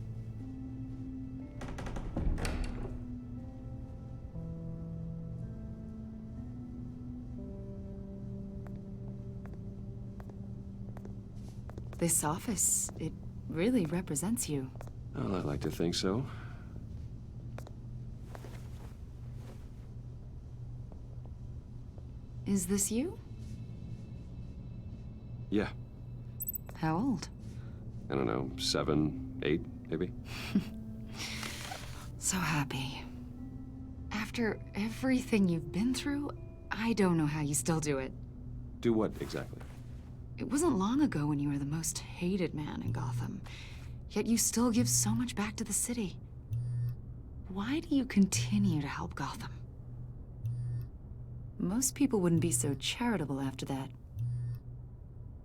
Speaker 14: This office, it really represents you.
Speaker 2: Well, I'd like to think so.
Speaker 14: Is this you?
Speaker 2: Yeah.
Speaker 14: How old?
Speaker 2: I don't know, 7, 8, maybe?
Speaker 14: So happy. After everything you've been through, I don't know how you still do it.
Speaker 2: Do what, exactly?
Speaker 14: It wasn't long ago when you were the most hated man in Gotham, yet you still give so much back to the city. Why do you continue to help Gotham? Most people wouldn't be so charitable after that.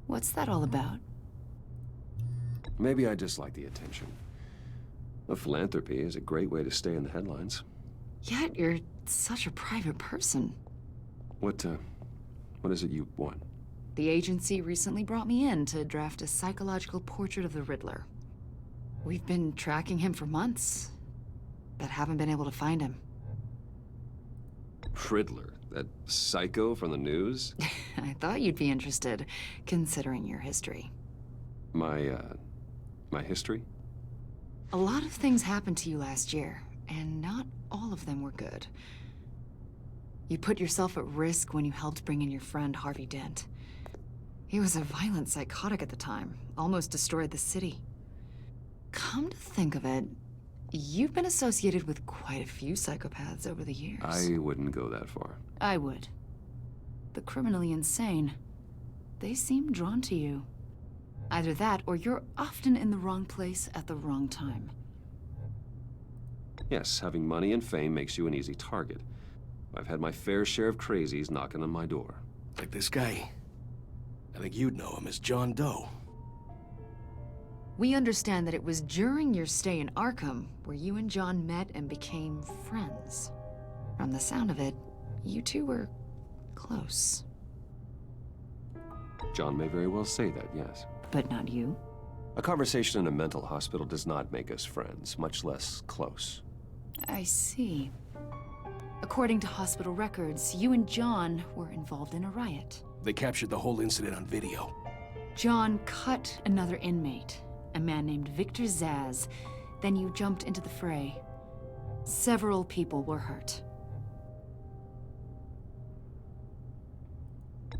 Speaker 14: What's that all about?
Speaker 2: Maybe I just like the attention. A philanthropy is a great way to stay in the headlines.
Speaker 14: Yet you're such a private person.
Speaker 2: What is it you want?
Speaker 14: The agency recently brought me in to draft a psychological portrait of the Riddler. We've been tracking him for months, but haven't been able to find him.
Speaker 2: Riddler? That psycho from the news?
Speaker 14: I thought you'd be interested, considering your history.
Speaker 2: My history?
Speaker 14: A lot of things happened to you last year, and not all of them were good. You put yourself at risk when you helped bring in your friend Harvey Dent. He was a violent psychotic at the time, almost destroyed the city. Come to think of it, you've been associated with quite a few psychopaths over the years.
Speaker 2: I wouldn't go that far.
Speaker 14: I would. The criminally insane, they seem drawn to you. Either that, or you're often in the wrong place at the wrong time.
Speaker 2: Yes, having money and fame makes you an easy target. I've had my fair share of crazies knocking on my door.
Speaker 18: Like this guy. I think you'd know him as John Doe.
Speaker 14: We understand that it was during your stay in Arkham where you and John met and became friends. From the sound of it, you two were close.
Speaker 2: John may very well say that, yes.
Speaker 14: But not you?
Speaker 2: A conversation in a mental hospital does not make us friends, much less close.
Speaker 14: I see. According to hospital records, you and John were involved in a riot.
Speaker 18: They captured the whole incident on video.
Speaker 14: John cut another inmate, a man named Victor Zaz. Then you jumped into the fray. Several people were hurt.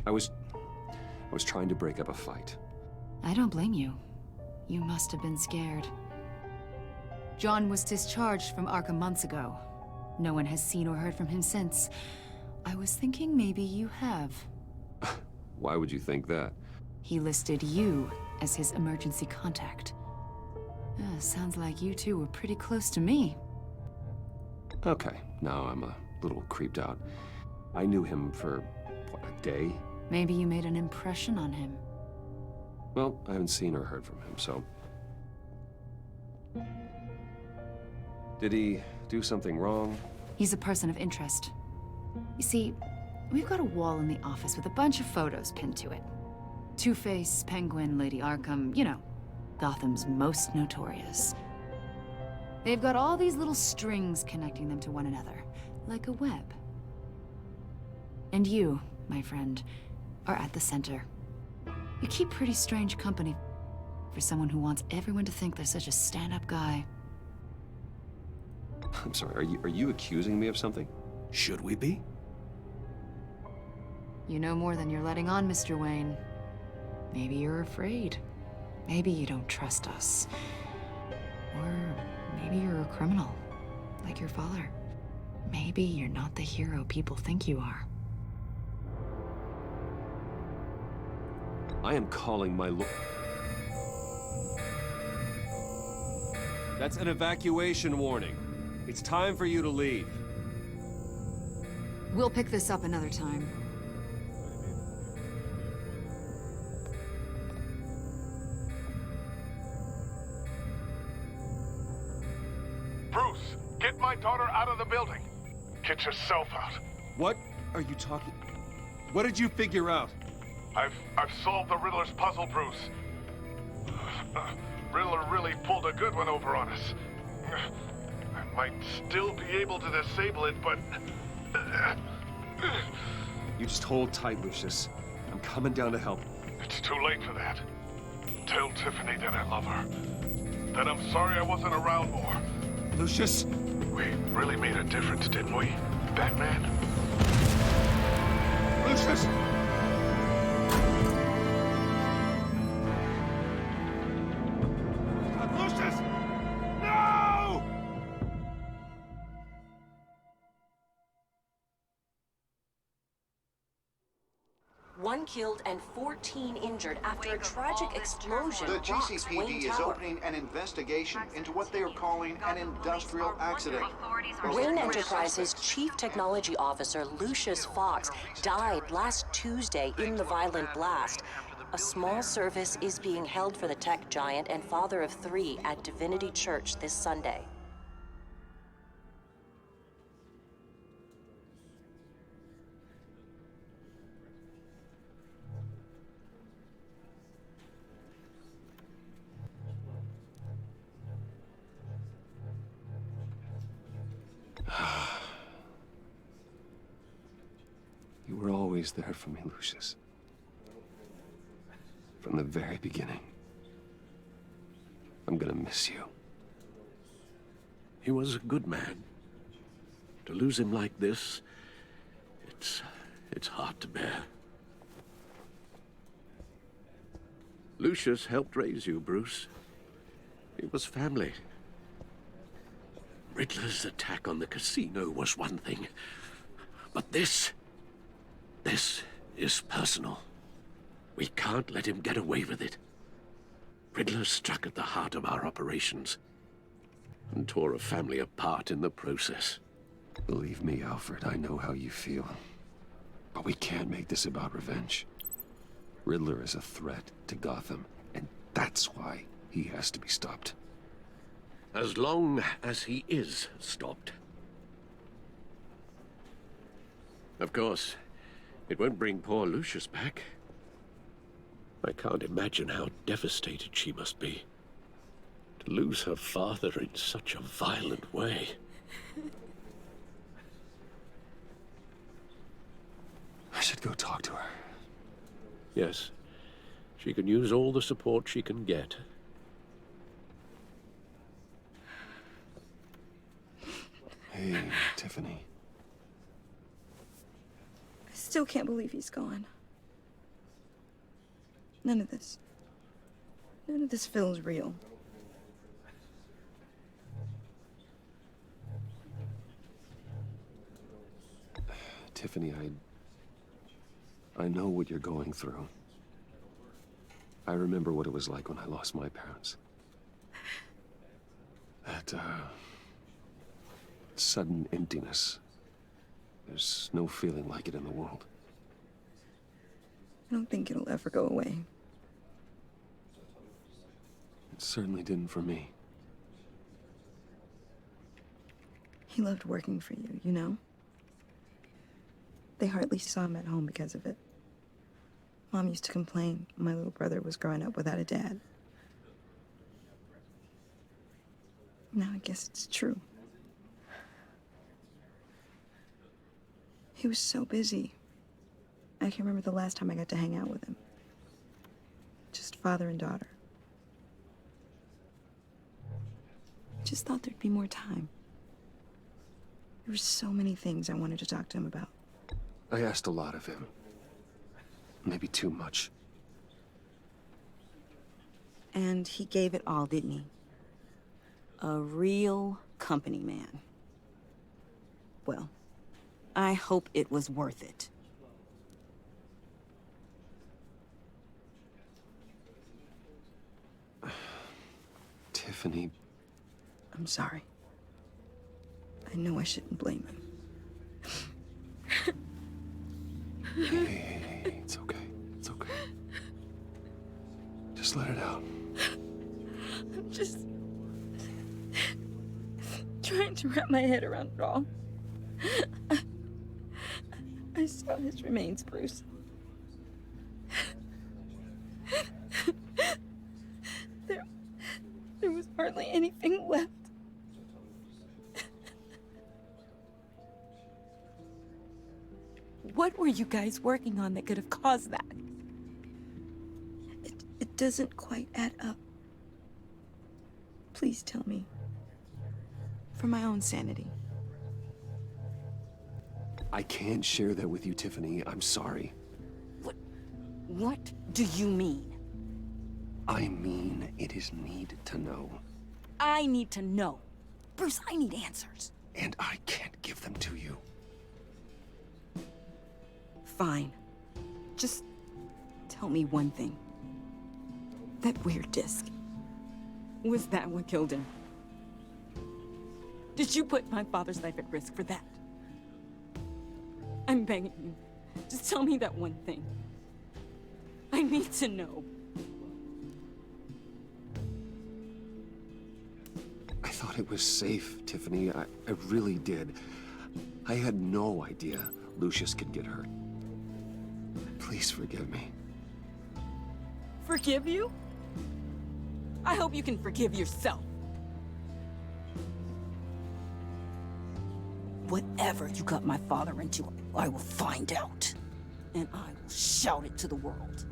Speaker 2: I was trying to break up a fight.
Speaker 14: I don't blame you. You must have been scared. John was discharged from Arkham months ago. No one has seen or heard from him since. I was thinking maybe you have.
Speaker 2: Why would you think that?
Speaker 14: He listed you as his emergency contact. Sounds like you two were pretty close to me.
Speaker 2: Okay, now I'm a little creeped out. I knew him for, what, a day?
Speaker 14: Maybe you made an impression on him.
Speaker 2: Well, I haven't seen or heard from him, so... Did he do something wrong?
Speaker 14: He's a person of interest. You see, we've got a wall in the office with a bunch of photos pinned to it. Two-Face, Penguin, Lady Arkham, you know, Gotham's most notorious. They've got all these little strings connecting them to one another, like a web. And you, my friend, are at the center. You keep pretty strange company for someone who wants everyone to think they're such a stand-up guy.
Speaker 2: I'm sorry, are you accusing me of something?
Speaker 18: Should we be?
Speaker 14: You know more than you're letting on, Mr. Wayne. Maybe you're afraid. Maybe you don't trust us. Or maybe you're a criminal, like your father. Maybe you're not the hero people think you are.
Speaker 2: I am calling my That's an evacuation warning. It's time for you to leave.
Speaker 14: We'll pick this up another time.
Speaker 19: Bruce, get my daughter out of the building. Get yourself out.
Speaker 2: What are you talking? What did you figure out?
Speaker 19: I've solved the Riddler's puzzle, Bruce. Riddler really pulled a good one over on us. I might still be able to disable it, but...
Speaker 2: You just hold tight, Lucius. I'm coming down to help.
Speaker 19: It's too late for that. Tell Tiffany that I love her. That I'm sorry I wasn't around more.
Speaker 2: Lucius!
Speaker 19: We really made a difference, didn't we, Batman?
Speaker 2: Lucius!
Speaker 19: Lucius! No!
Speaker 20: One killed and 14 injured after a tragic explosion.
Speaker 3: The
Speaker 20: rocks
Speaker 3: GCPD
Speaker 20: Wayne
Speaker 3: is
Speaker 20: Tower.
Speaker 3: opening an investigation into what they are calling an industrial accident.
Speaker 20: Wayne Enterprises' Chief Technology Officer Lucius Fox died last Tuesday in the violent blast. A small service is being held for the tech giant and father of 3 at Divinity Church this Sunday.
Speaker 2: You were always there for me, Lucius. From the very beginning. I'm gonna miss you.
Speaker 5: He was a good man. To lose him like this, it's hard to bear. Lucius helped raise you, Bruce. It was family. Riddler's attack on the casino was one thing, but this is personal. We can't let him get away with it. Riddler struck at the heart of our operations and tore a family apart in the process.
Speaker 2: Believe me, Alfred, I know how you feel. But we can't make this about revenge. Riddler is a threat to Gotham, and that's why he has to be stopped.
Speaker 5: As long as he is stopped. Of course, it won't bring poor Lucius back. I can't imagine how devastated she must be. To lose her father in such a violent way.
Speaker 2: I should go talk to her.
Speaker 5: Yes, she can use all the support she can get.
Speaker 2: Hey, Tiffany.
Speaker 6: I still can't believe he's gone. None of this feels real.
Speaker 2: Tiffany, I know what you're going through. I remember what it was like when I lost my parents. That, sudden emptiness. There's no feeling like it in the world.
Speaker 6: I don't think it'll ever go away.
Speaker 2: It certainly didn't for me.
Speaker 6: He loved working for you, you know? They hardly saw him at home because of it. Mom used to complain my little brother was growing up without a dad. Now I guess it's true. He was so busy. I can't remember the last time I got to hang out with him. Just father and daughter. I just thought there'd be more time. There were so many things I wanted to talk to him about.
Speaker 2: I asked a lot of him. Maybe too much.
Speaker 6: And he gave it all, didn't he? A real company man. Well, I hope it was worth it.
Speaker 2: Tiffany.
Speaker 6: I'm sorry. I know I shouldn't blame him.
Speaker 2: Hey, it's okay. It's okay. Just let it out.
Speaker 6: I'm just trying to wrap my head around it all. I saw his remains, Bruce. There was hardly anything left. What were you guys working on that could have caused that? It doesn't quite add up. Please tell me. For my own sanity.
Speaker 2: I can't share that with you, Tiffany. I'm sorry.
Speaker 6: What do you mean?
Speaker 2: I mean, it is need to know.
Speaker 6: I need to know. Bruce, I need answers.
Speaker 2: And I can't give them to you.
Speaker 6: Fine. Just tell me one thing. That weird disc. Was that what killed him? Did you put my father's life at risk for that? I'm begging you. Just tell me that one thing. I need to know.
Speaker 2: I thought it was safe, Tiffany. I really did. I had no idea Lucius could get hurt. Please forgive me.
Speaker 6: Forgive you? I hope you can forgive yourself. Whatever you got my father into, I will find out. And I will shout it to the world.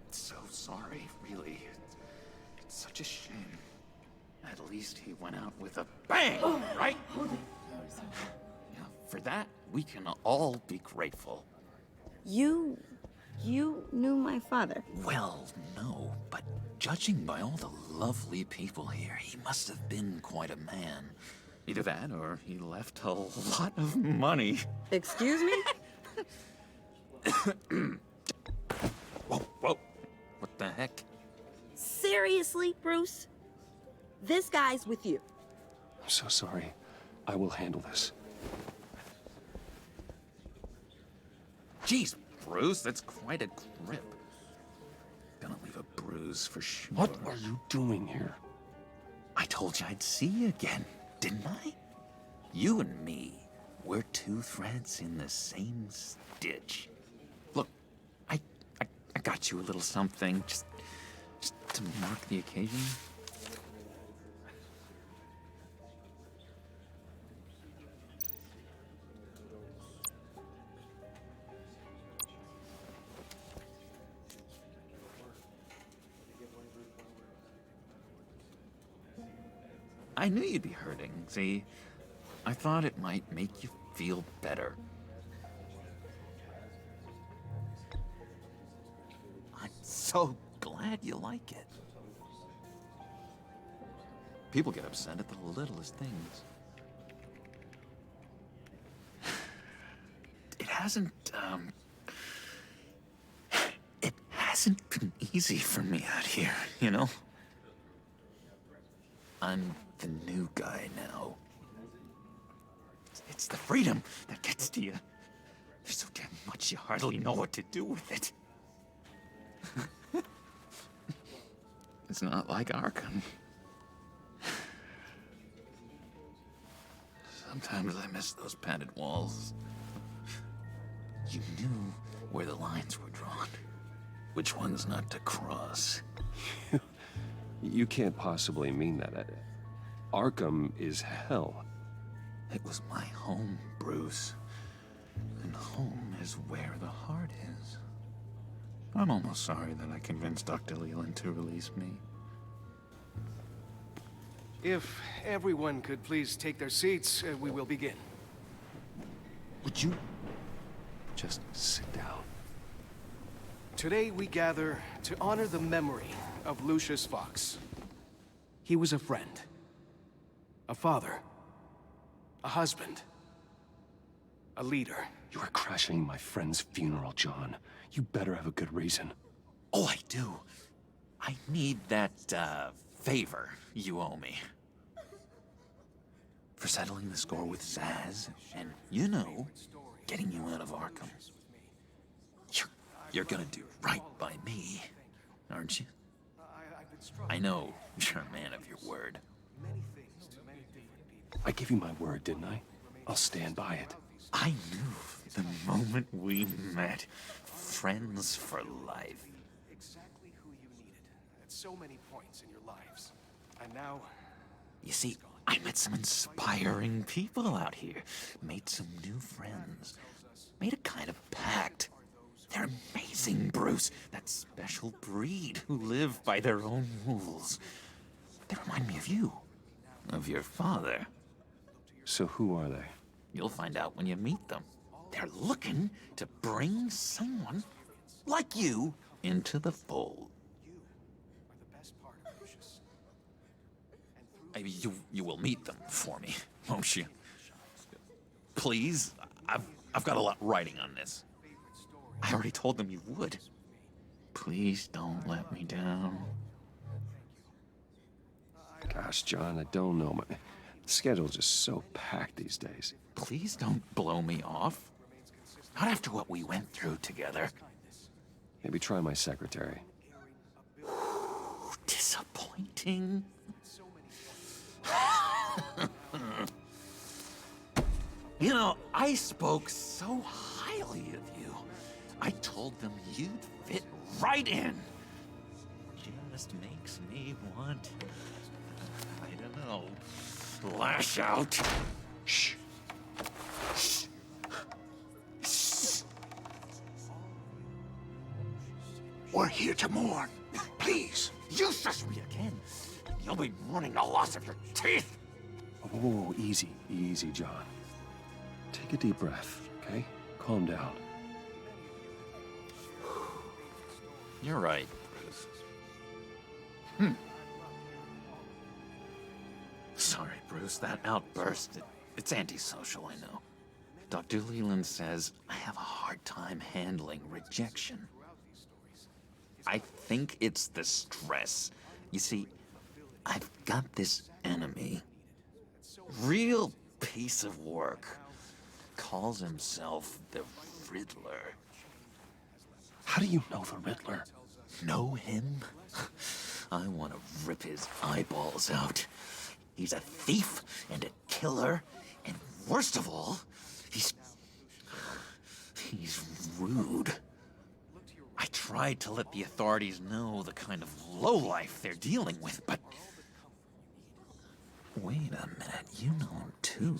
Speaker 9: So sorry, really. It's such a shame. At least he went out with a bang, right? Yeah, for that, we can all be grateful.
Speaker 6: You knew my father?
Speaker 9: Well, no, but judging by all the lovely people here, he must have been quite a man. Either that, or he left a lot of money.
Speaker 6: Excuse me?
Speaker 9: Whoa, whoa. What the heck?
Speaker 6: Seriously, Bruce? This guy's with you.
Speaker 2: I'm so sorry. I will handle this.
Speaker 9: Jeez, Bruce, that's quite a grip. Gonna leave a bruise for sure.
Speaker 2: What are you doing here?
Speaker 9: I told you I'd see you again, didn't I? You and me, we're two threads in the same stitch. Look, I got you a little something, just to mark the occasion. I knew you'd be hurting, see? I thought it might make you feel better. I'm so glad you like it. People get upset at the littlest things. It hasn't been easy for me out here, you know? I'm the new guy now. It's the freedom that gets to you. There's so damn much you hardly know what to do with it. It's not like Arkham. Sometimes I miss those padded walls. You knew where the lines were drawn. Which ones not to cross.
Speaker 2: You can't possibly mean that. Arkham is hell.
Speaker 9: It was my home, Bruce. And home is where the heart is. I'm almost sorry that I convinced Dr. Leland to release me.
Speaker 21: If everyone could please take their seats, we will begin.
Speaker 9: Would you just sit down?
Speaker 21: Today we gather to honor the memory of Lucius Fox. He was a friend, a father, a husband, a leader.
Speaker 2: You are crashing my friend's funeral, John. You better have a good reason.
Speaker 9: Oh, I do. I need that, favor you owe me. For settling the score with Zaz, and, you know, getting you out of Arkham. You're gonna do right by me, aren't you? I know you're a man of your word.
Speaker 2: I gave you my word, didn't I? I'll stand by it.
Speaker 9: I knew the moment we met. Friends for life.
Speaker 21: Exactly who you needed at so many points in your lives. And now...
Speaker 9: You see, I met some inspiring people out here. Made some new friends. Made a kind of pact. They're amazing, Bruce. That special breed who live by their own rules. They remind me of you. Of your father.
Speaker 2: So who are they?
Speaker 9: You'll find out when you meet them. They're looking to bring someone like you into the fold. You will meet them for me, won't you? Please, I've got a lot writing on this. I already told them you would. Please don't let me down.
Speaker 2: Gosh, John, I don't know. My schedule's just so packed these days.
Speaker 9: Please don't blow me off. Not after what we went through together.
Speaker 2: Maybe try my secretary.
Speaker 9: Disappointing. You know, I spoke so highly of you. I told them you'd fit right in. Just makes me want, I don't know, lash out. Shh. Shh. Shh.
Speaker 7: We're here to mourn. Please.
Speaker 9: You shush me again. You'll be mourning the loss of your teeth.
Speaker 2: Oh, easy, easy, John. Take a deep breath, okay? Calm down.
Speaker 9: You're right, Bruce. Sorry, Bruce, that outburst, it's antisocial, I know. Dr. Leland says I have a hard time handling rejection. I think it's the stress. You see, I've got this enemy. Real piece of work. Calls himself the Riddler.
Speaker 2: How do you know the Riddler?
Speaker 9: Know him? I want to rip his eyeballs out. He's a thief and a killer, and worst of all, he's rude. I tried to let the authorities know the kind of lowlife they're dealing with, but... Wait a minute, you know him too.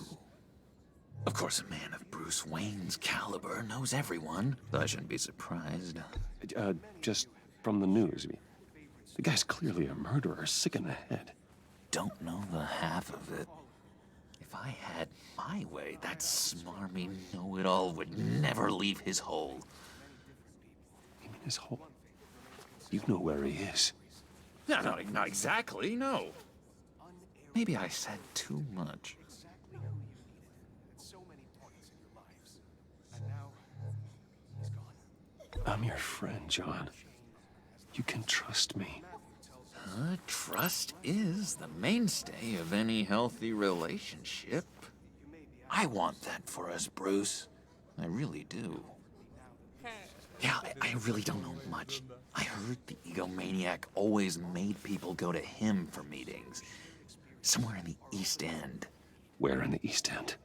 Speaker 9: Of course, a man of Bruce Wayne's caliber knows everyone, though I shouldn't be surprised.
Speaker 2: Just from the news. The guy's clearly a murderer, sick in the head.
Speaker 9: Don't know the half of it. If I had my way, that smarmy know-it-all would never leave his hole.
Speaker 2: You mean his hole? You know where he is.
Speaker 9: No, not exactly, no. Maybe I said too much.
Speaker 2: I'm your friend, John. You can trust me.
Speaker 9: Trust is the mainstay of any healthy relationship. I want that for us, Bruce. I really do. Yeah, I really don't know much. I heard the egomaniac always made people go to him for meetings. Somewhere in the East End.
Speaker 2: Where in the East End?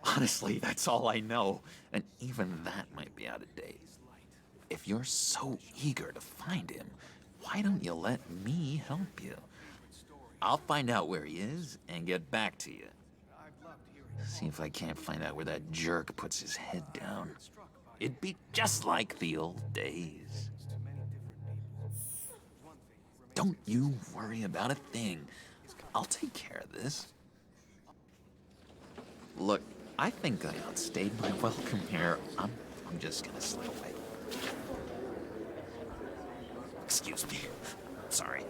Speaker 9: Honestly, that's all I know. And even that might be out of date. If you're so eager to find him, why don't you let me help you? I'll find out where he is and get back to you. See if I can't find out where that jerk puts his head down. It'd be just like the old days. Don't you worry about a thing. I'll take care of this. Look, I think I outstayed my welcome here. I'm just gonna slip away. Excuse me. Sorry.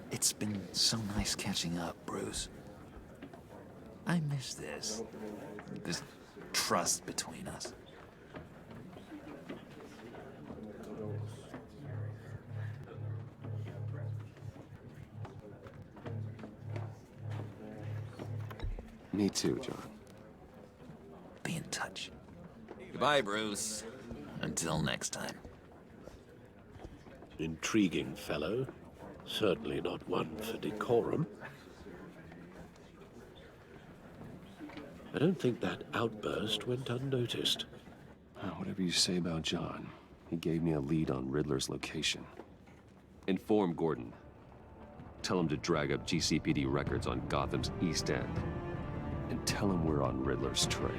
Speaker 9: It's been so nice catching up, Bruce. I miss this trust between us.
Speaker 2: Me too, John.
Speaker 9: Be in touch. Goodbye, Bruce. Until next time.
Speaker 5: Intriguing fellow. Certainly not one for decorum. I don't think that outburst went unnoticed.
Speaker 2: Whatever you say about John, he gave me a lead on Riddler's location. Inform Gordon. Tell him to drag up GCPD records on Gotham's East End. And tell him we're on Riddler's trail.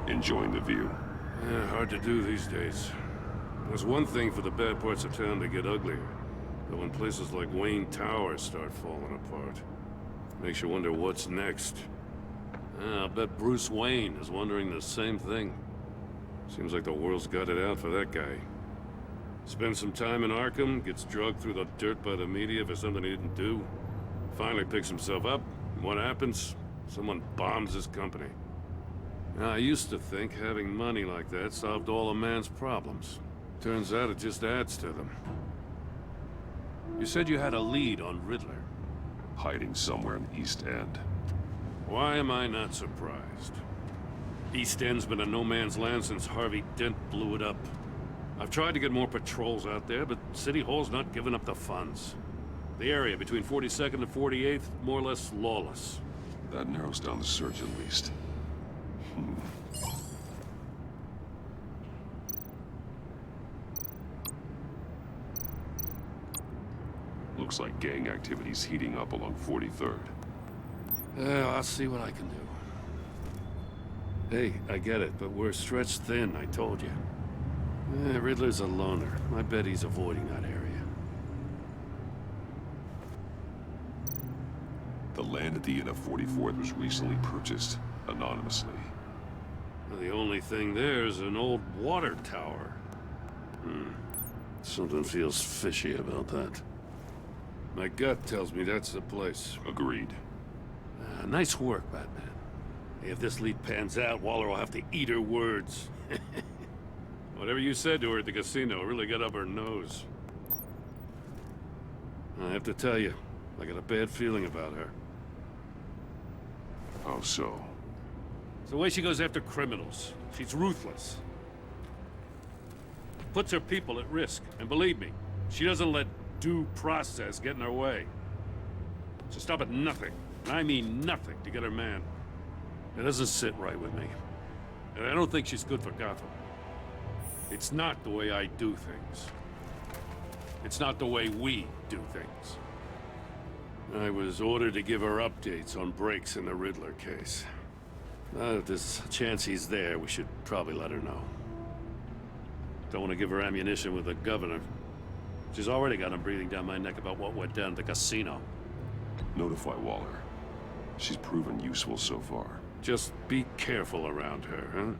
Speaker 10: Enjoying the view.
Speaker 12: Yeah, hard to do these days. There's one thing for the bad parts of town to get uglier. But when places like Wayne Tower start falling apart, makes you wonder what's next. I'll bet Bruce Wayne is wondering the same thing. Seems like the world's got it out for that guy. Spends some time in Arkham, gets drugged through the dirt by the media for something he didn't do. Finally picks himself up, and what happens? Someone bombs his company. Now, I used to think having money like that solved all a man's problems. Turns out it just adds to them. You said you had a lead on Riddler.
Speaker 10: Hiding somewhere in the East End.
Speaker 12: Why am I not surprised? East End's been a no-man's land since Harvey Dent blew it up. I've tried to get more patrols out there, but City Hall's not giving up the funds. The area between 42nd and 48th, more or less lawless.
Speaker 10: That narrows down the search at least. Looks like gang activity's heating up along 43rd.
Speaker 12: Yeah, I'll see what I can do. Hey, I get it, but we're stretched thin, I told you. Riddler's a loner. I bet he's avoiding that area.
Speaker 10: The land at the end of 44th was recently purchased, anonymously.
Speaker 12: Well, the only thing there is an old water tower. Something feels fishy about that. My gut tells me that's the place.
Speaker 10: Agreed.
Speaker 12: Nice work, Batman. If this lead pans out, Waller will have to eat her words. Whatever you said to her at the casino really got up her nose. I have to tell you, I got a bad feeling about her.
Speaker 10: How so?
Speaker 12: It's the way she goes after criminals. She's ruthless. Puts her people at risk. And believe me, she doesn't let due process get in her way. She'll stop at nothing, and I mean nothing, to get her man. It doesn't sit right with me. And I don't think she's good for Gotham. It's not the way I do things. It's not the way we do things. I was ordered to give her updates on breaks in the Riddler case. If there's a chance he's there, we should probably let her know. Don't want to give her ammunition with the governor. She's already got him breathing down my neck about what went down at the casino.
Speaker 10: Notify Waller. She's proven useful so far.
Speaker 12: Just be careful around her, huh?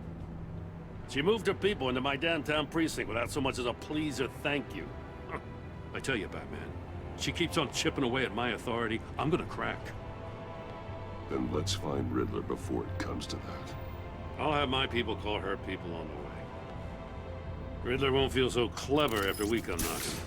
Speaker 12: She moved her people into my downtown precinct without so much as a please or thank you. I tell you, Batman, she keeps on chipping away at my authority, I'm gonna crack.
Speaker 10: Then let's find Riddler before it comes to that.
Speaker 12: I'll have my people call her people on the way. Riddler won't feel so clever after we come knocking.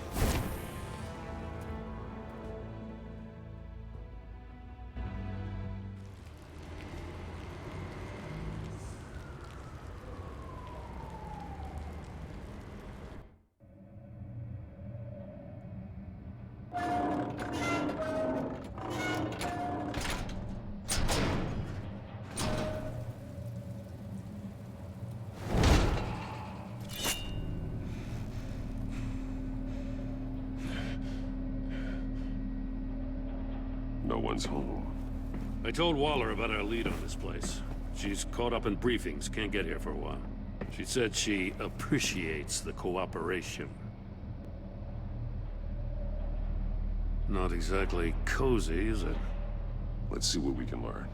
Speaker 10: No one's home.
Speaker 12: I told Waller about our lead on this place. She's caught up in briefings, can't get here for a while. She said she appreciates the cooperation. Not exactly cozy, is it?
Speaker 10: Let's see what we can learn.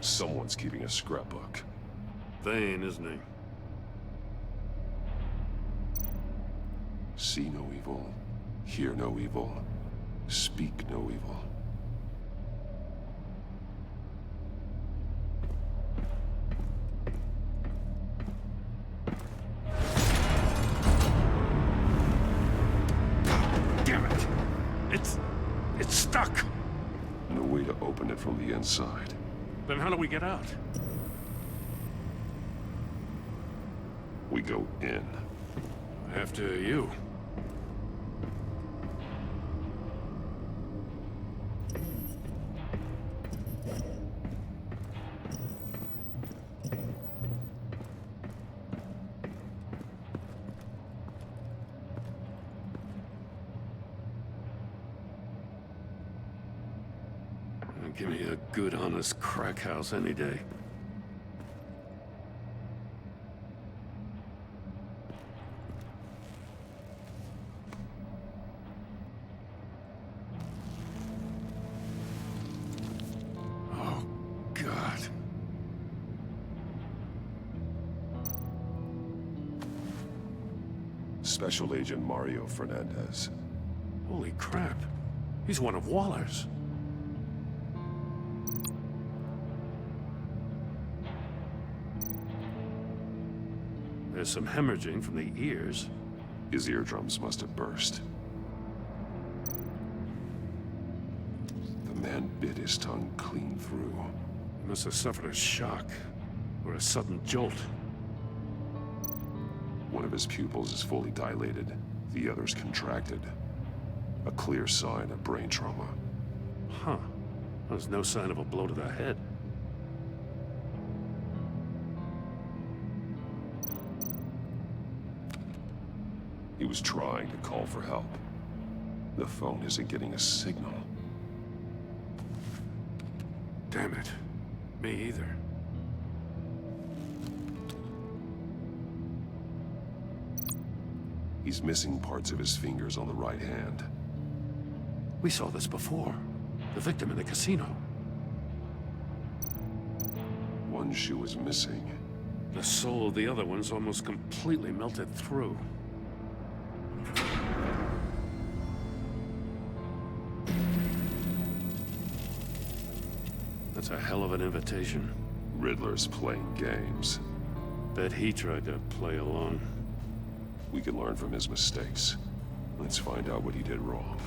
Speaker 10: Someone's keeping a scrapbook.
Speaker 12: Vane, isn't he?
Speaker 10: See no evil, hear no evil, speak no evil.
Speaker 12: Damn it! It's stuck!
Speaker 10: No way to open it from the inside.
Speaker 12: Then how do we get out?
Speaker 10: We go in.
Speaker 12: After you. Give me a good, honest crack house any day. Oh, God.
Speaker 10: Special Agent Mario Fernandez.
Speaker 12: Holy crap. He's one of Waller's. There's some hemorrhaging from the ears.
Speaker 10: His eardrums must have burst. The man bit his tongue clean through.
Speaker 12: He must have suffered a shock, or a sudden jolt.
Speaker 10: One of his pupils is fully dilated, the other's contracted. A clear sign of brain trauma.
Speaker 12: Huh. There's no sign of a blow to the head.
Speaker 10: He was trying to call for help. The phone isn't getting a signal.
Speaker 12: Damn it. Me either.
Speaker 10: He's missing parts of his fingers on the right hand.
Speaker 12: We saw this before. The victim in the casino.
Speaker 10: One shoe is missing.
Speaker 12: The soul of the other one's almost completely melted through. That's a hell of an invitation.
Speaker 10: Riddler's playing games.
Speaker 12: Bet he tried to play along.
Speaker 10: We can learn from his mistakes. Let's find out what he did wrong.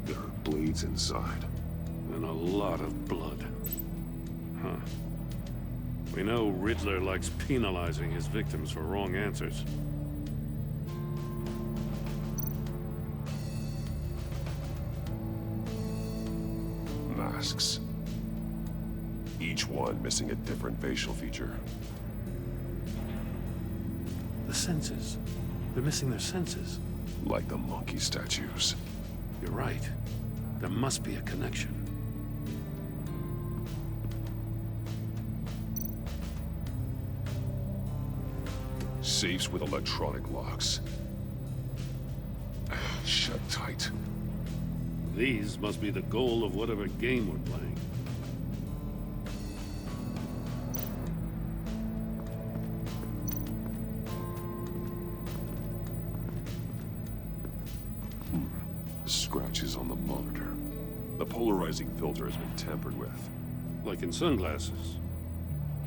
Speaker 10: There are bleeds inside.
Speaker 12: And a lot of blood. Huh. We know Riddler likes penalizing his victims for wrong answers.
Speaker 10: Masks. Each one missing a different facial feature.
Speaker 12: The senses. They're missing their senses.
Speaker 10: Like the monkey statues.
Speaker 12: You're right. There must be a connection.
Speaker 10: Safes with electronic locks. Shut tight.
Speaker 12: These must be the goal of whatever game we're playing.
Speaker 10: Scratches on the monitor. The polarizing filter has been tampered with.
Speaker 12: Like in sunglasses.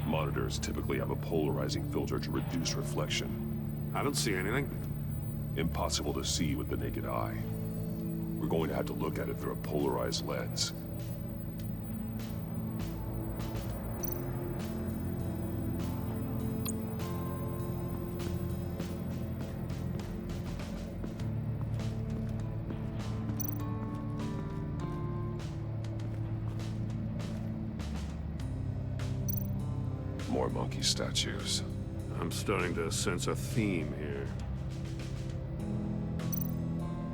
Speaker 10: Monitors typically have a polarizing filter to reduce reflection.
Speaker 12: I don't see anything.
Speaker 10: Impossible to see with the naked eye. We're going to have to look at it through a polarized lens. More monkey statues.
Speaker 12: I'm starting to sense a theme here.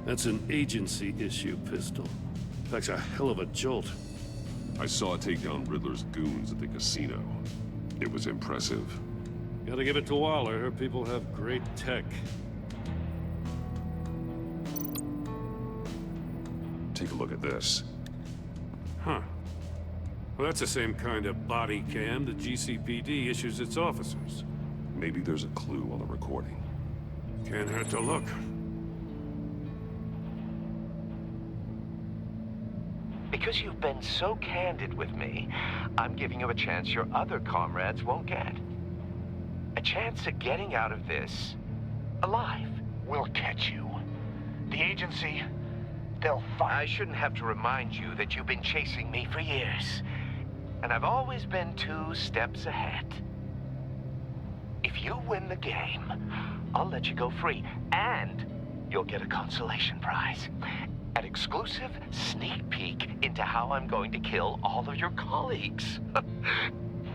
Speaker 12: That's an agency issue pistol. That's a hell of a jolt.
Speaker 10: I saw it take down Riddler's goons at the casino. It was impressive.
Speaker 12: Gotta give it to Waller. Her people have great tech.
Speaker 10: Take a look at this.
Speaker 12: Huh. Well, that's the same kind of body cam the GCPD issues its officers.
Speaker 10: Maybe there's a clue on the recording.
Speaker 12: Can't hurt to look.
Speaker 11: Because you've been so candid with me, I'm giving you a chance your other comrades won't get. A chance at getting out of this alive.
Speaker 3: We'll catch you. The agency, they'll find...
Speaker 11: I shouldn't have to remind you that you've been chasing me for years. And I've always been 2 steps ahead. If you win the game, I'll let you go free. And you'll get a consolation prize. An exclusive sneak peek into how I'm going to kill all of your colleagues.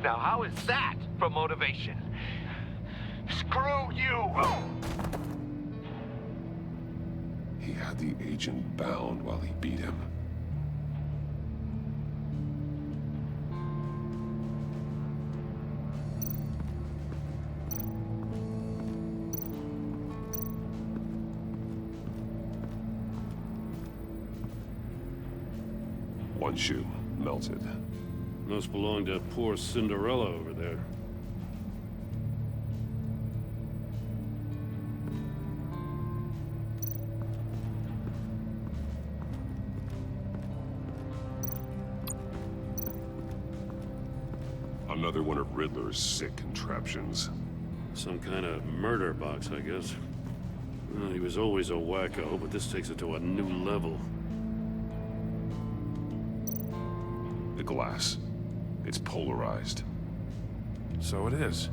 Speaker 11: Now, how is that for motivation?
Speaker 3: Screw you!
Speaker 10: He had the agent bound while he beat him. One shoe, melted.
Speaker 12: Must belong to poor Cinderella over there.
Speaker 10: Another one of Riddler's sick contraptions.
Speaker 12: Some kind of murder box, I guess. Well, he was always a wacko, but this takes it to a new level.
Speaker 10: The glass. It's polarized.
Speaker 12: So it is.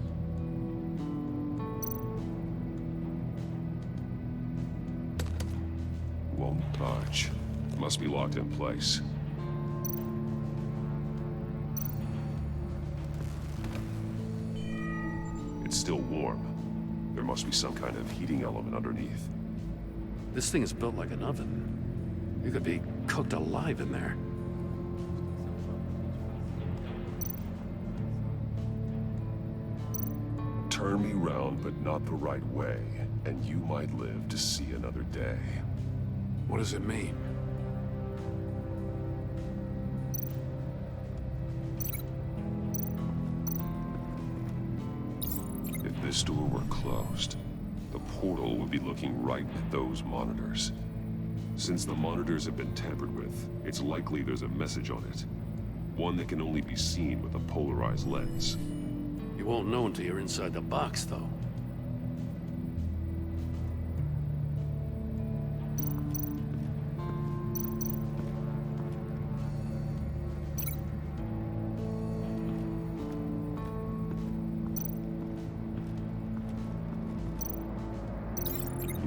Speaker 10: Won't budge. Must be locked in place. It's still warm. There must be some kind of heating element underneath.
Speaker 18: This thing is built like an oven. You could be cooked alive in there.
Speaker 10: Turn me round, but not the right way, and you might live to see another day.
Speaker 18: What does it mean?
Speaker 10: If this door were closed, the portal would be looking right at those monitors. Since the monitors have been tampered with, it's likely there's a message on it. One that can only be seen with a polarized lens.
Speaker 18: You won't know until you're inside the box, though.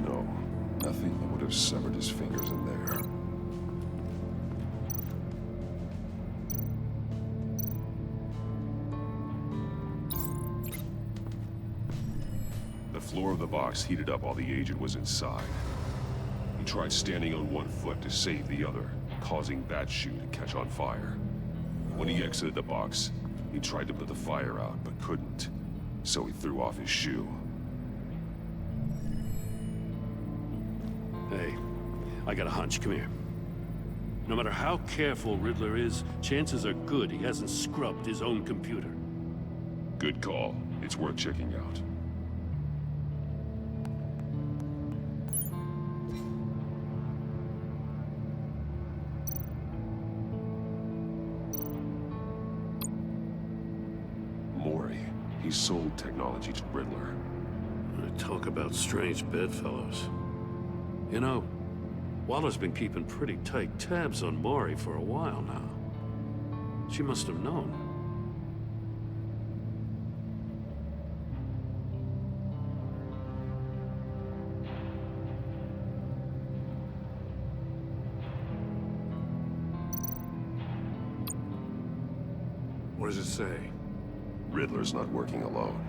Speaker 10: No, nothing that would have severed his fingers in there. The floor of the box heated up while the agent was inside. He tried standing on one foot to save the other, causing that shoe to catch on fire. When he exited the box, he tried to put the fire out, but couldn't. So he threw off his shoe.
Speaker 18: Hey, I got a hunch. Come here. No matter how careful Riddler is, chances are good he hasn't scrubbed his own computer.
Speaker 10: Good call. It's worth checking out. Mori. He sold technology to Riddler.
Speaker 18: Talk about strange bedfellows. You know, Waller's been keeping pretty tight tabs on Mori for a while now. She must have known. What does it say?
Speaker 10: Riddler's not working alone.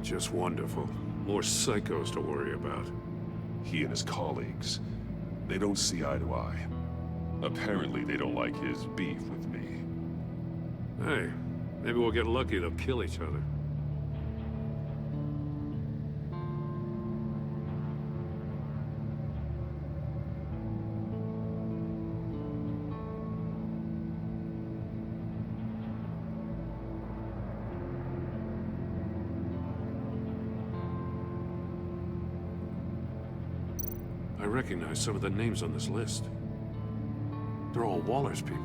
Speaker 18: Just wonderful. More psychos to worry about.
Speaker 10: He and his colleagues, they don't see eye to eye. Apparently, they don't like his beef with me.
Speaker 18: Hey, maybe we'll get lucky they'll kill each other. I recognize some of the names on this list. They're all Waller's people.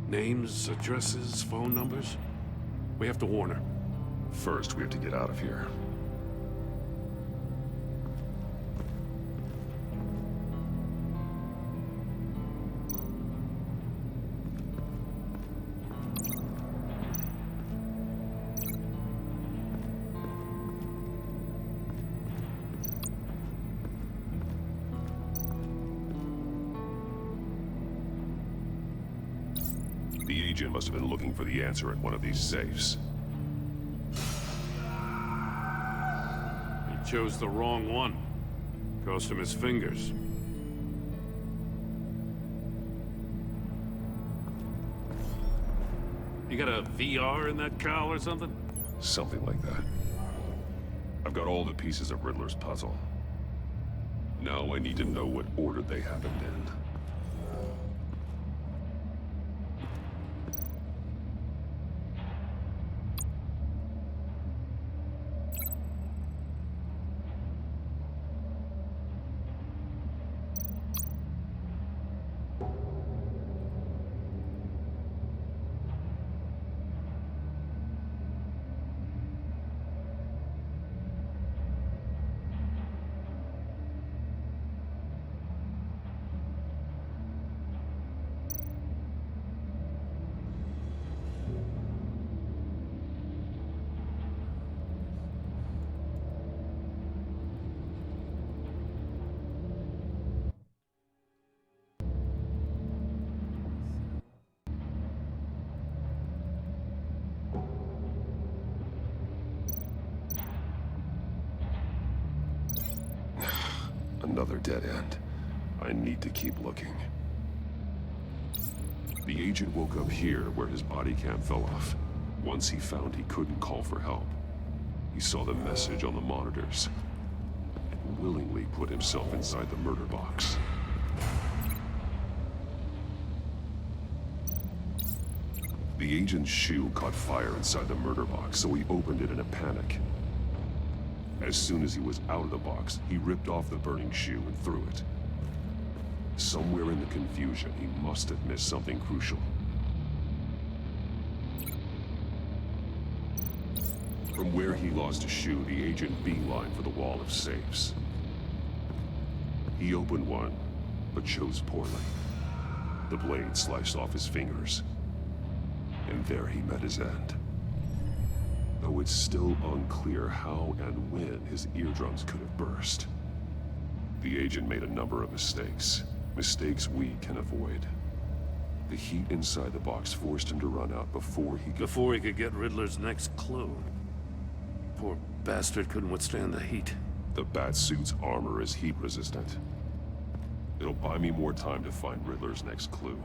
Speaker 18: Names, addresses, phone numbers. We have to warn her.
Speaker 10: First, we have to get out of here. The agent must have been looking for the answer at one of these safes.
Speaker 18: He chose the wrong one. Cost him his fingers. You got a VR in that cowl or something?
Speaker 10: Something like that. I've got all the pieces of Riddler's puzzle. Now I need to know what order they happened in. another dead end. I need to keep looking. The agent woke up here where his body cam fell off. Once he found he couldn't call for help, he saw the message on the monitors and willingly put himself inside the murder box. The agent's shoe caught fire inside the murder box, so he opened it in a panic. As soon as he was out of the box, he ripped off the burning shoe and threw it. Somewhere in the confusion, he must have missed something crucial. From where he lost a shoe, the agent beelined for the wall of safes. He opened one, but chose poorly. The blade sliced off his fingers. And there he met his end. Though it's still unclear how and when his eardrums could have burst. The agent made a number of mistakes. Mistakes we can avoid. The heat inside the box forced him to run out before he could
Speaker 18: get Riddler's next clue. Poor bastard couldn't withstand the heat.
Speaker 10: The Batsuit's armor is heat resistant. It'll buy me more time to find Riddler's next clue.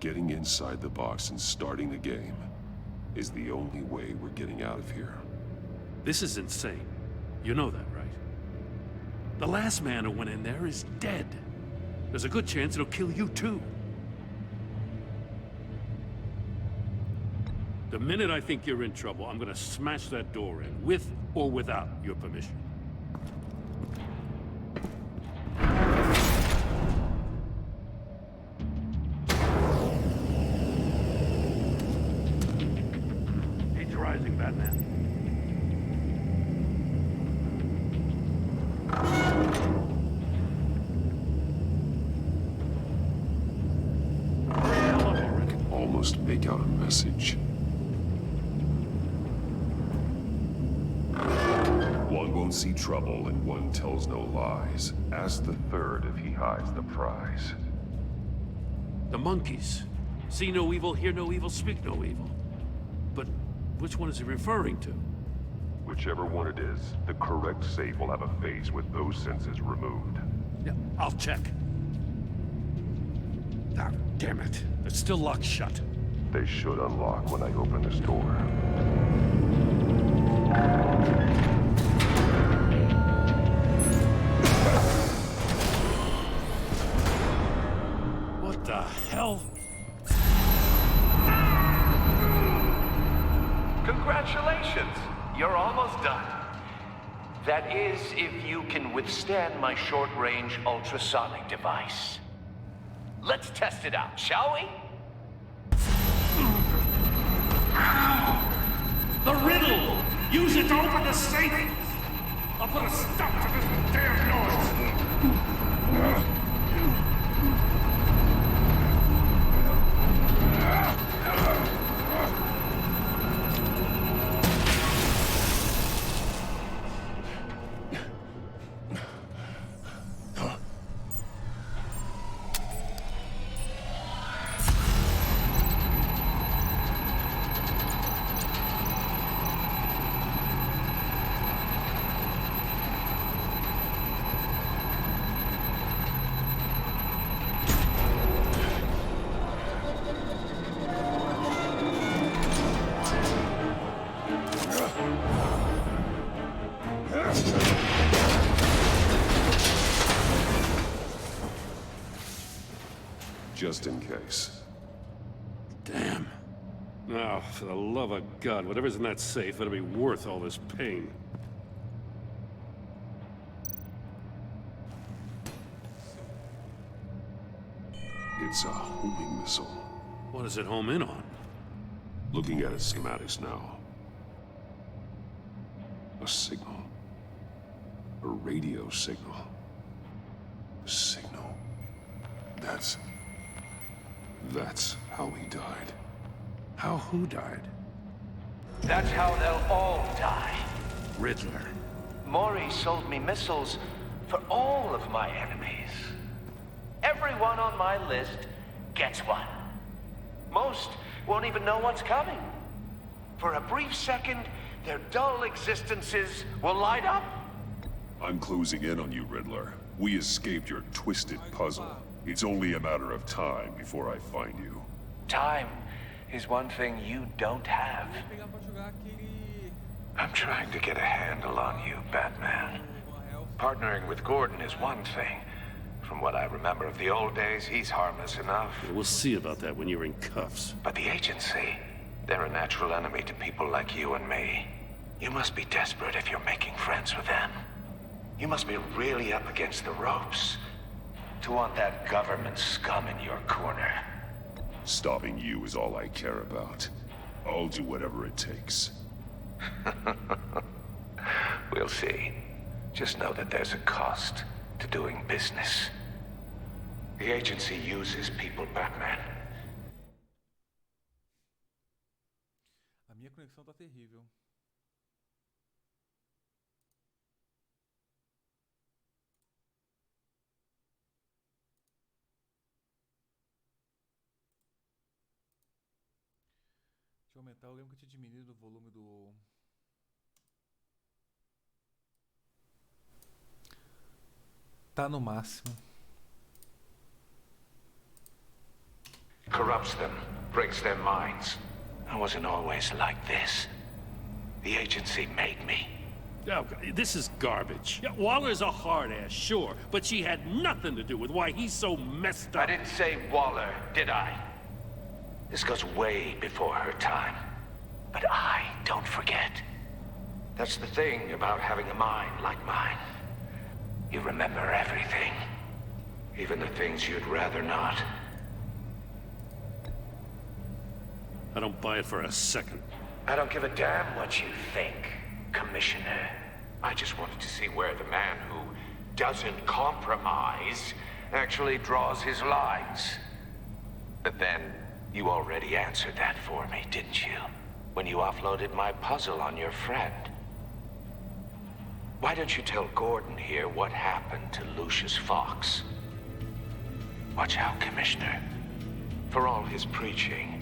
Speaker 10: Getting inside the box and starting the game is the only way we're getting out of here.
Speaker 18: This is insane. You know that, right? The last man who went in there is dead. There's a good chance it'll kill you too. The minute I think you're in trouble, I'm gonna smash that door in, with or without your permission. He's rising, Batman.
Speaker 10: Almost make out a message. One won't see trouble and one tells no lies. Ask the third if he hides the prize.
Speaker 18: The monkeys. See no evil, hear no evil, speak no evil. But which one is he referring to?
Speaker 10: Whichever one it is, the correct safe will have a phase with those senses removed.
Speaker 18: Yeah, I'll check. Ah, damn it. It's still locked shut.
Speaker 10: They should unlock when I open this door.
Speaker 18: What the hell?
Speaker 11: Congratulations! You're almost done. That is, if you can withstand my short-range ultrasonic device. Let's test it out, shall we?
Speaker 12: The riddle! Use it to open the safe! I'll put a stop to this damn noise!
Speaker 10: Just in case.
Speaker 18: Damn. Now, for the love of God, whatever's in that safe better be worth all this pain.
Speaker 10: It's a homing missile.
Speaker 18: What does it home in on?
Speaker 10: Looking at its schematics now. A signal. A radio signal. A signal. That's how he died.
Speaker 18: How who died?
Speaker 11: That's how they'll all die.
Speaker 18: Riddler.
Speaker 11: Maury sold me missiles for all of my enemies. Everyone on my list gets one. Most won't even know what's coming. For a brief second, their dull existences will light up.
Speaker 10: I'm closing in on you, Riddler. We escaped your twisted puzzle. It's only a matter of time before I find you.
Speaker 11: Time is one thing you don't have. I'm trying to get a handle on you, Batman. Partnering with Gordon is one thing. From what I remember of the old days, he's harmless enough.
Speaker 18: Yeah, we'll see about that when you're in cuffs.
Speaker 11: But the agency, they're a natural enemy to people like you and me. You must be desperate if you're making friends with them. You must be really up against the ropes to want that government scum in your corner.
Speaker 10: Stopping you is all I care about. I'll do whatever it takes.
Speaker 11: We'll see. Just know that there's a cost to doing business. The agency uses people, Batman.
Speaker 1: A minha conexão tá terrível. Deixa eu aumentar. Eu lembro que eu tinha diminuído o volume do... Tá no máximo.
Speaker 11: Corrupts them, breaks their minds. I wasn't always like this. The agency made me.
Speaker 18: Oh, this is garbage. Yeah, Waller's a hard ass, sure, but she had nothing to do with why he's so messed up.
Speaker 11: I didn't say Waller, did I? This goes way before her time. But I don't forget. That's the thing about having a mind like mine. You remember everything. Even the things you'd rather not.
Speaker 18: I don't buy it for a second.
Speaker 11: I don't give a damn what you think, Commissioner. I just wanted to see where the man who doesn't compromise actually draws his lines. But then, you already answered that for me, didn't you? When you offloaded my puzzle on your friend. Why don't you tell Gordon here what happened to Lucius Fox? Watch out, Commissioner. For all his preaching,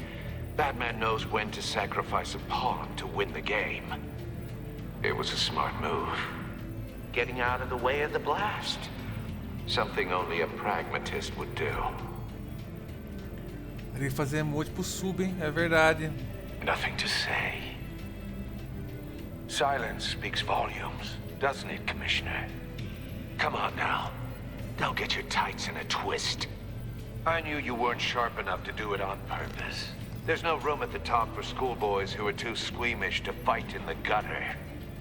Speaker 11: Batman knows when to sacrifice a pawn to win the game. It was a smart move. Getting out of the way of the blast. Something only a pragmatist would do.
Speaker 1: Tem que fazer emote pro sub, hein? É verdade.
Speaker 11: Nothing to say. Silence speaks volumes, doesn't it, Commissioner? Come on now. Don't get your tights in a twist. I knew you weren't sharp enough to do it on purpose. There's no room at the top for schoolboys who are too squeamish to fight in the gutter.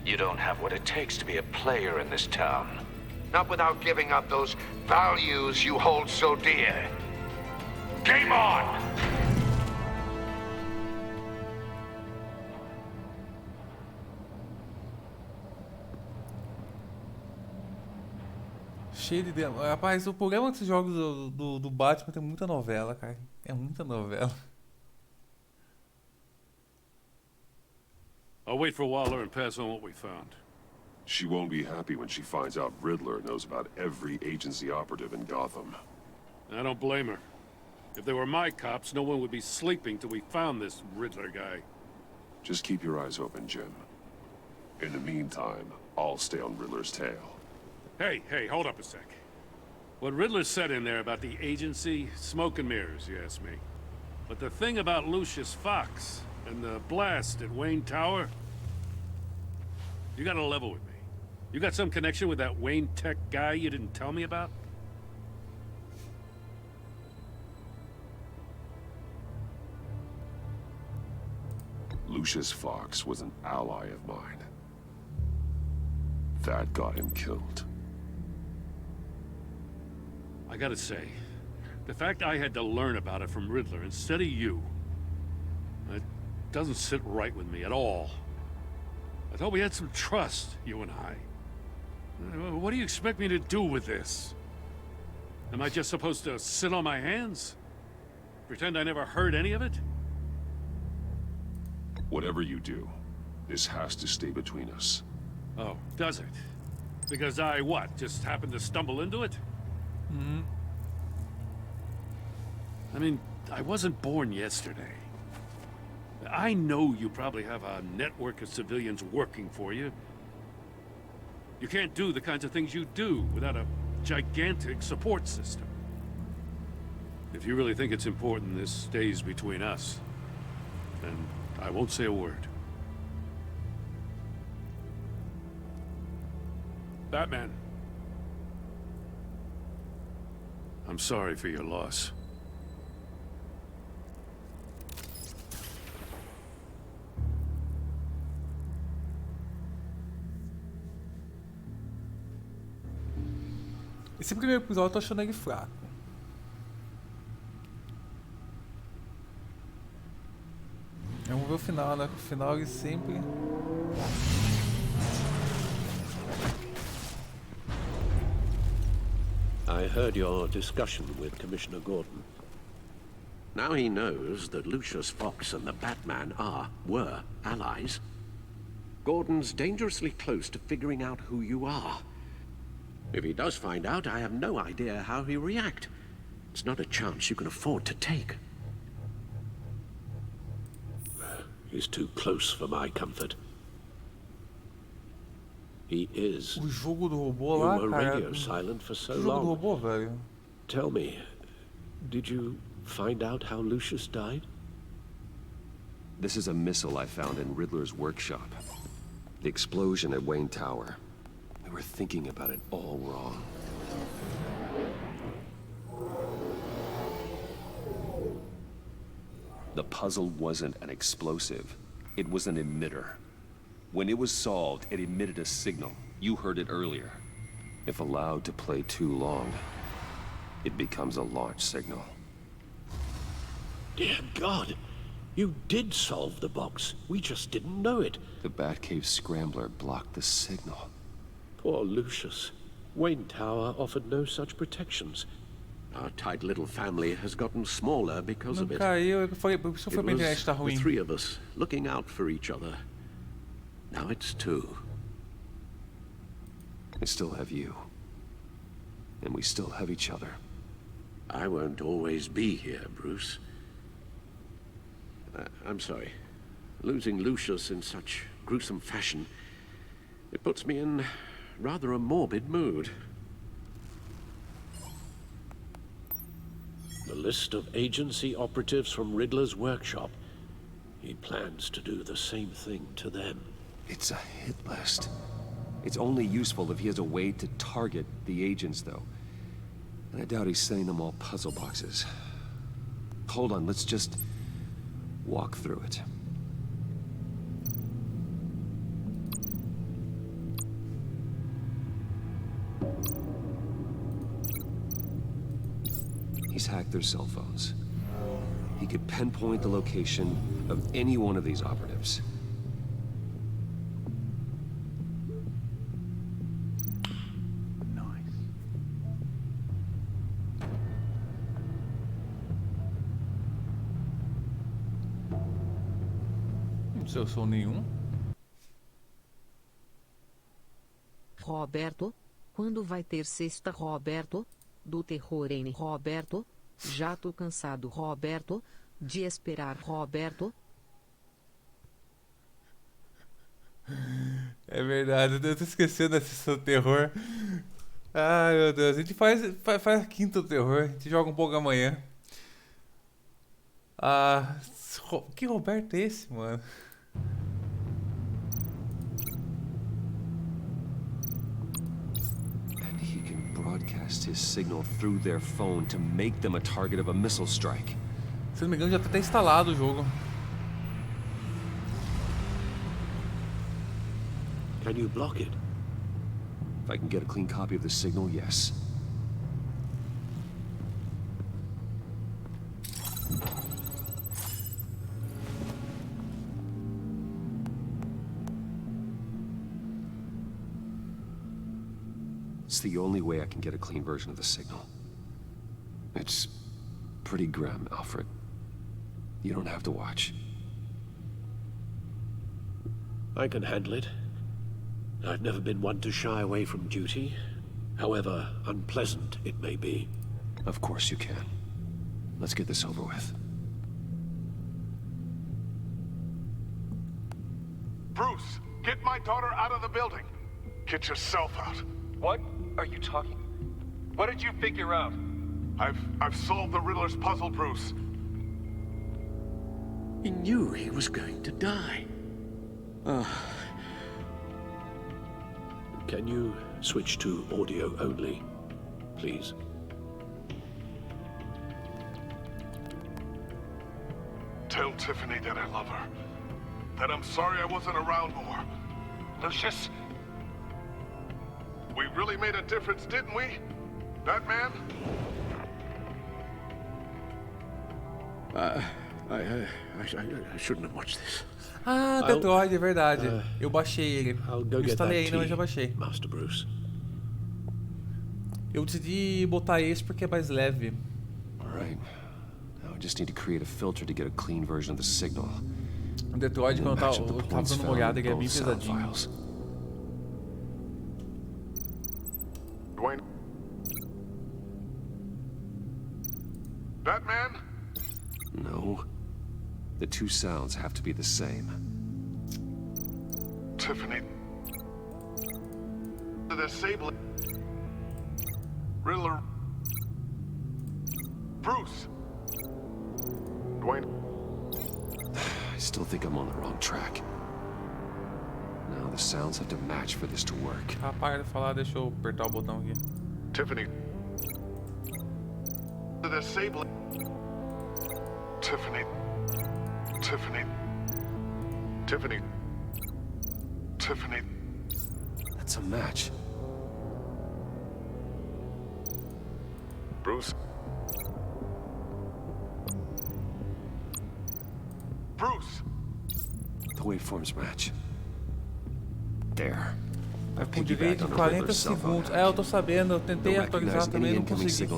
Speaker 11: You don't have what it takes to be a player in this town. Not without giving up those values you hold so dear. Game on!
Speaker 1: Cheio de... Rapaz, o problema desses jogos do Batman tem muita novela, cara. É muita novela.
Speaker 18: I'll wait for Waller and pass on what we found.
Speaker 10: She won't be happy when she finds out Riddler knows about every agency operative in Gotham.
Speaker 18: I don't blame her. If they were my cops, no one would be sleeping till we found this Riddler guy.
Speaker 10: Just keep your eyes open, Jim. In the meantime, I'll stay on Riddler's tail.
Speaker 18: Hey, hold up a sec. What Riddler said in there about the agency, smoke and mirrors, you ask me. But the thing about Lucius Fox and the blast at Wayne Tower, you gotta level with me. You got some connection with that Wayne Tech guy you didn't tell me about?
Speaker 10: Lucius Fox was an ally of mine. That got him killed.
Speaker 18: I gotta say, the fact I had to learn about it from Riddler instead of you, it doesn't sit right with me at all. I thought we had some trust, you and I. What do you expect me to do with this? Am I just supposed to sit on my hands? Pretend I never heard any of it?
Speaker 10: Whatever you do, this has to stay between us.
Speaker 18: Oh, does it? Because I, what, just happened to stumble into it?
Speaker 1: Mm-hmm.
Speaker 18: I mean, I wasn't born yesterday. I know you probably have a network of civilians working for you. You can't do the kinds of things you do without a gigantic support system. If you really think it's important this stays between us, then I won't say a word. Batman. I'm sorry for your loss.
Speaker 1: Esse primeiro episódio eu tô achando ele fraco. Vamos ver o final, né? O final ele sempre...
Speaker 5: I heard your discussion with Commissioner Gordon. Now he knows that Lucius Fox and the Batman were allies. Gordon's dangerously close to figuring out who you are. If he does find out, I have no idea how he'll react. It's not a chance you can afford to take. He's too close for my comfort. He is.
Speaker 1: O jogo do robô lá,
Speaker 5: you were
Speaker 1: cara.
Speaker 5: radio silent for so
Speaker 1: O jogo
Speaker 5: long.
Speaker 1: do robô, velho.
Speaker 5: Tell me, did you find out how Lucius died?
Speaker 2: This is a missile I found in Riddler's workshop. The explosion at Wayne Tower. We were thinking about it all wrong. The puzzle wasn't an explosive. It was an emitter. When it was solved, it emitted a signal. You heard it earlier. If allowed to play too long, it becomes a launch signal.
Speaker 5: Dear God, you did solve the box. We just didn't know it.
Speaker 2: The Batcave scrambler blocked the signal.
Speaker 5: Poor Lucius. Wayne Tower offered no such protections. Our tight little family has gotten smaller because of it.
Speaker 1: Caiu, eu falei, por isso foi minha internet tá
Speaker 5: The
Speaker 1: ruim.
Speaker 5: three of us looking out for each other. Now it's two.
Speaker 2: I still have you. And we still have each other.
Speaker 5: I won't always be here, Bruce. I'm sorry. Losing Lucius in such gruesome fashion, it puts me in rather a morbid mood. The list of agency operatives from Riddler's workshop. He plans to do the same thing to them.
Speaker 2: It's a hit list. It's only useful if he has a way to target the agents, though. And I doubt he's sending them all puzzle boxes. Hold on, let's just walk through it. He's hacked their cell phones. He could pinpoint the location of any one of these operatives.
Speaker 1: Não sei, eu sou nenhum.
Speaker 4: Roberto, quando vai ter sexta, Roberto? Do terror em Roberto? Já tô cansado, Roberto, de esperar, Roberto.
Speaker 1: É verdade, eu tô esquecendo da sessão terror. Ai, meu Deus, a gente faz a quinta do terror, a gente joga um pouco amanhã. Ah, que Roberto é esse, mano?
Speaker 2: And he can broadcast his signal through their phone to make them a target of a missile strike.
Speaker 1: Se não me engano, já tá até instalado o jogo.
Speaker 5: Can you block it?
Speaker 2: If I can get a clean copy of the signal, yes. It's the only way I can get a clean version of the signal. It's pretty grim, Alfred. You don't have to watch.
Speaker 5: I can handle it. I've never been one to shy away from duty, however unpleasant it may be.
Speaker 2: Of course you can. Let's get this over with.
Speaker 19: Bruce, get my daughter out of the building. Get yourself out.
Speaker 22: What are you talking?
Speaker 19: What did you figure out? I've solved the Riddler's puzzle, Bruce.
Speaker 5: He knew he was going to die. Can you switch to audio only, please?
Speaker 19: Tell Tiffany that I love her. That I'm sorry I wasn't around more. Lucius, we really made a difference, didn't we? That man?
Speaker 5: I shouldn't have watched this.
Speaker 1: Ah, Detroit, é verdade. Eu baixei ele. Não instalei ainda, mas já baixei.
Speaker 5: Master Bruce.
Speaker 1: Eu decidi botar esse porque é mais leve.
Speaker 2: Alright. Now I just need to create a filter to get a clean version of the signal.
Speaker 1: O Detroit, quando eu tava dando uma olhada, ele é bem pesadinho.
Speaker 19: Dwayne. That man?
Speaker 2: No. The two sounds have to be the same.
Speaker 19: Tiffany. The disabling. Riddler. Bruce. Dwayne.
Speaker 2: I still think I'm on the wrong track. Now the sounds have to match for this to work.
Speaker 1: Ah, para de falar, deixa eu apertar o botão aqui.
Speaker 19: Tiffany. The disabling. Tiffany. Tiffany. Tiffany. Tiffany.
Speaker 2: That's a match.
Speaker 19: Bruce. Bruce.
Speaker 2: The waveforms match. There.
Speaker 1: Vai com direito em 40 segundos. É, eu tô sabendo, eu tentei atualizar também e não consegui.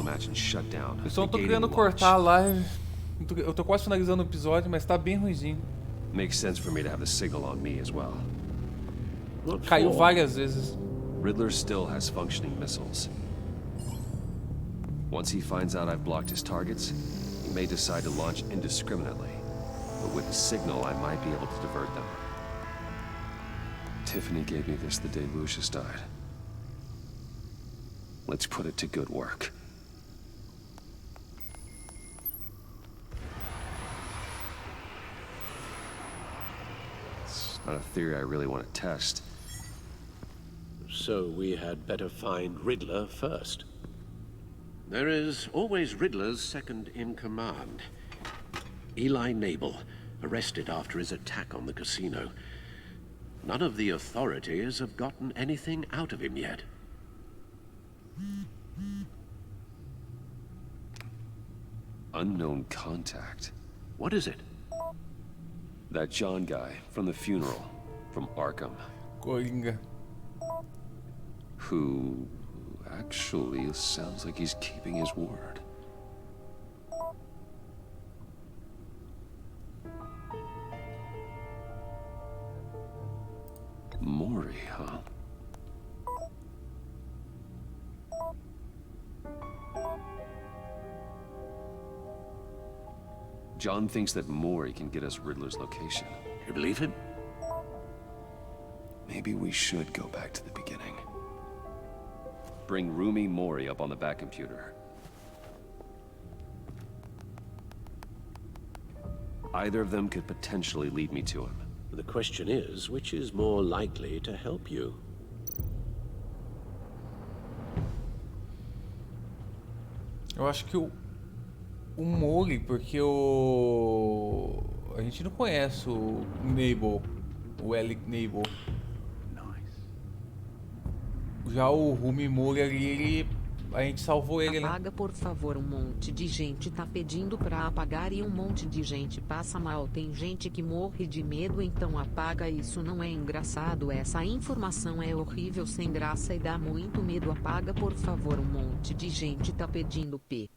Speaker 1: Eu só tô querendo cortar a live. Eu tô quase finalizando o episódio, mas tá bem ruimzinho.
Speaker 2: Makes sense for me to have the signal on me as well.
Speaker 1: Caiu várias vezes.
Speaker 2: Riddler still has functioning missiles. Once he finds out I've blocked his targets, he may decide to launch indiscriminately. But with the signal, I might be able to divert them. Tiffany gave me this the day Lucius died. Let's put it to good work. It's not a theory I really want to test.
Speaker 5: So we had better find Riddler first. There is always Riddler's second in command. Eli Nabel, arrested after his attack on the casino. None of the authorities have gotten anything out of him yet.
Speaker 2: Unknown contact.
Speaker 5: What is it?
Speaker 2: That John guy from the funeral, from Arkham.
Speaker 1: Coringa.
Speaker 2: Who actually sounds like he's keeping his word. Mori, huh? John thinks that Mori can get us Riddler's location.
Speaker 5: You believe him?
Speaker 2: Maybe we should go back to the beginning. Bring Rumi Mori up on the back computer. Either of them could potentially lead me to him.
Speaker 5: The question is, which is more likely to help you?
Speaker 1: Eu acho que o Mori, porque a gente não conhece o Nabel, o Alec Nabel. Já o Rumi Mori ali, a gente salvou ele, né?
Speaker 4: Apaga, por favor, um monte de gente tá pedindo pra apagar e um monte de gente passa mal. Tem gente que morre de medo, então apaga. Isso não é engraçado. Essa informação é horrível, sem graça e dá muito medo. Apaga, por favor, um monte de gente tá pedindo P.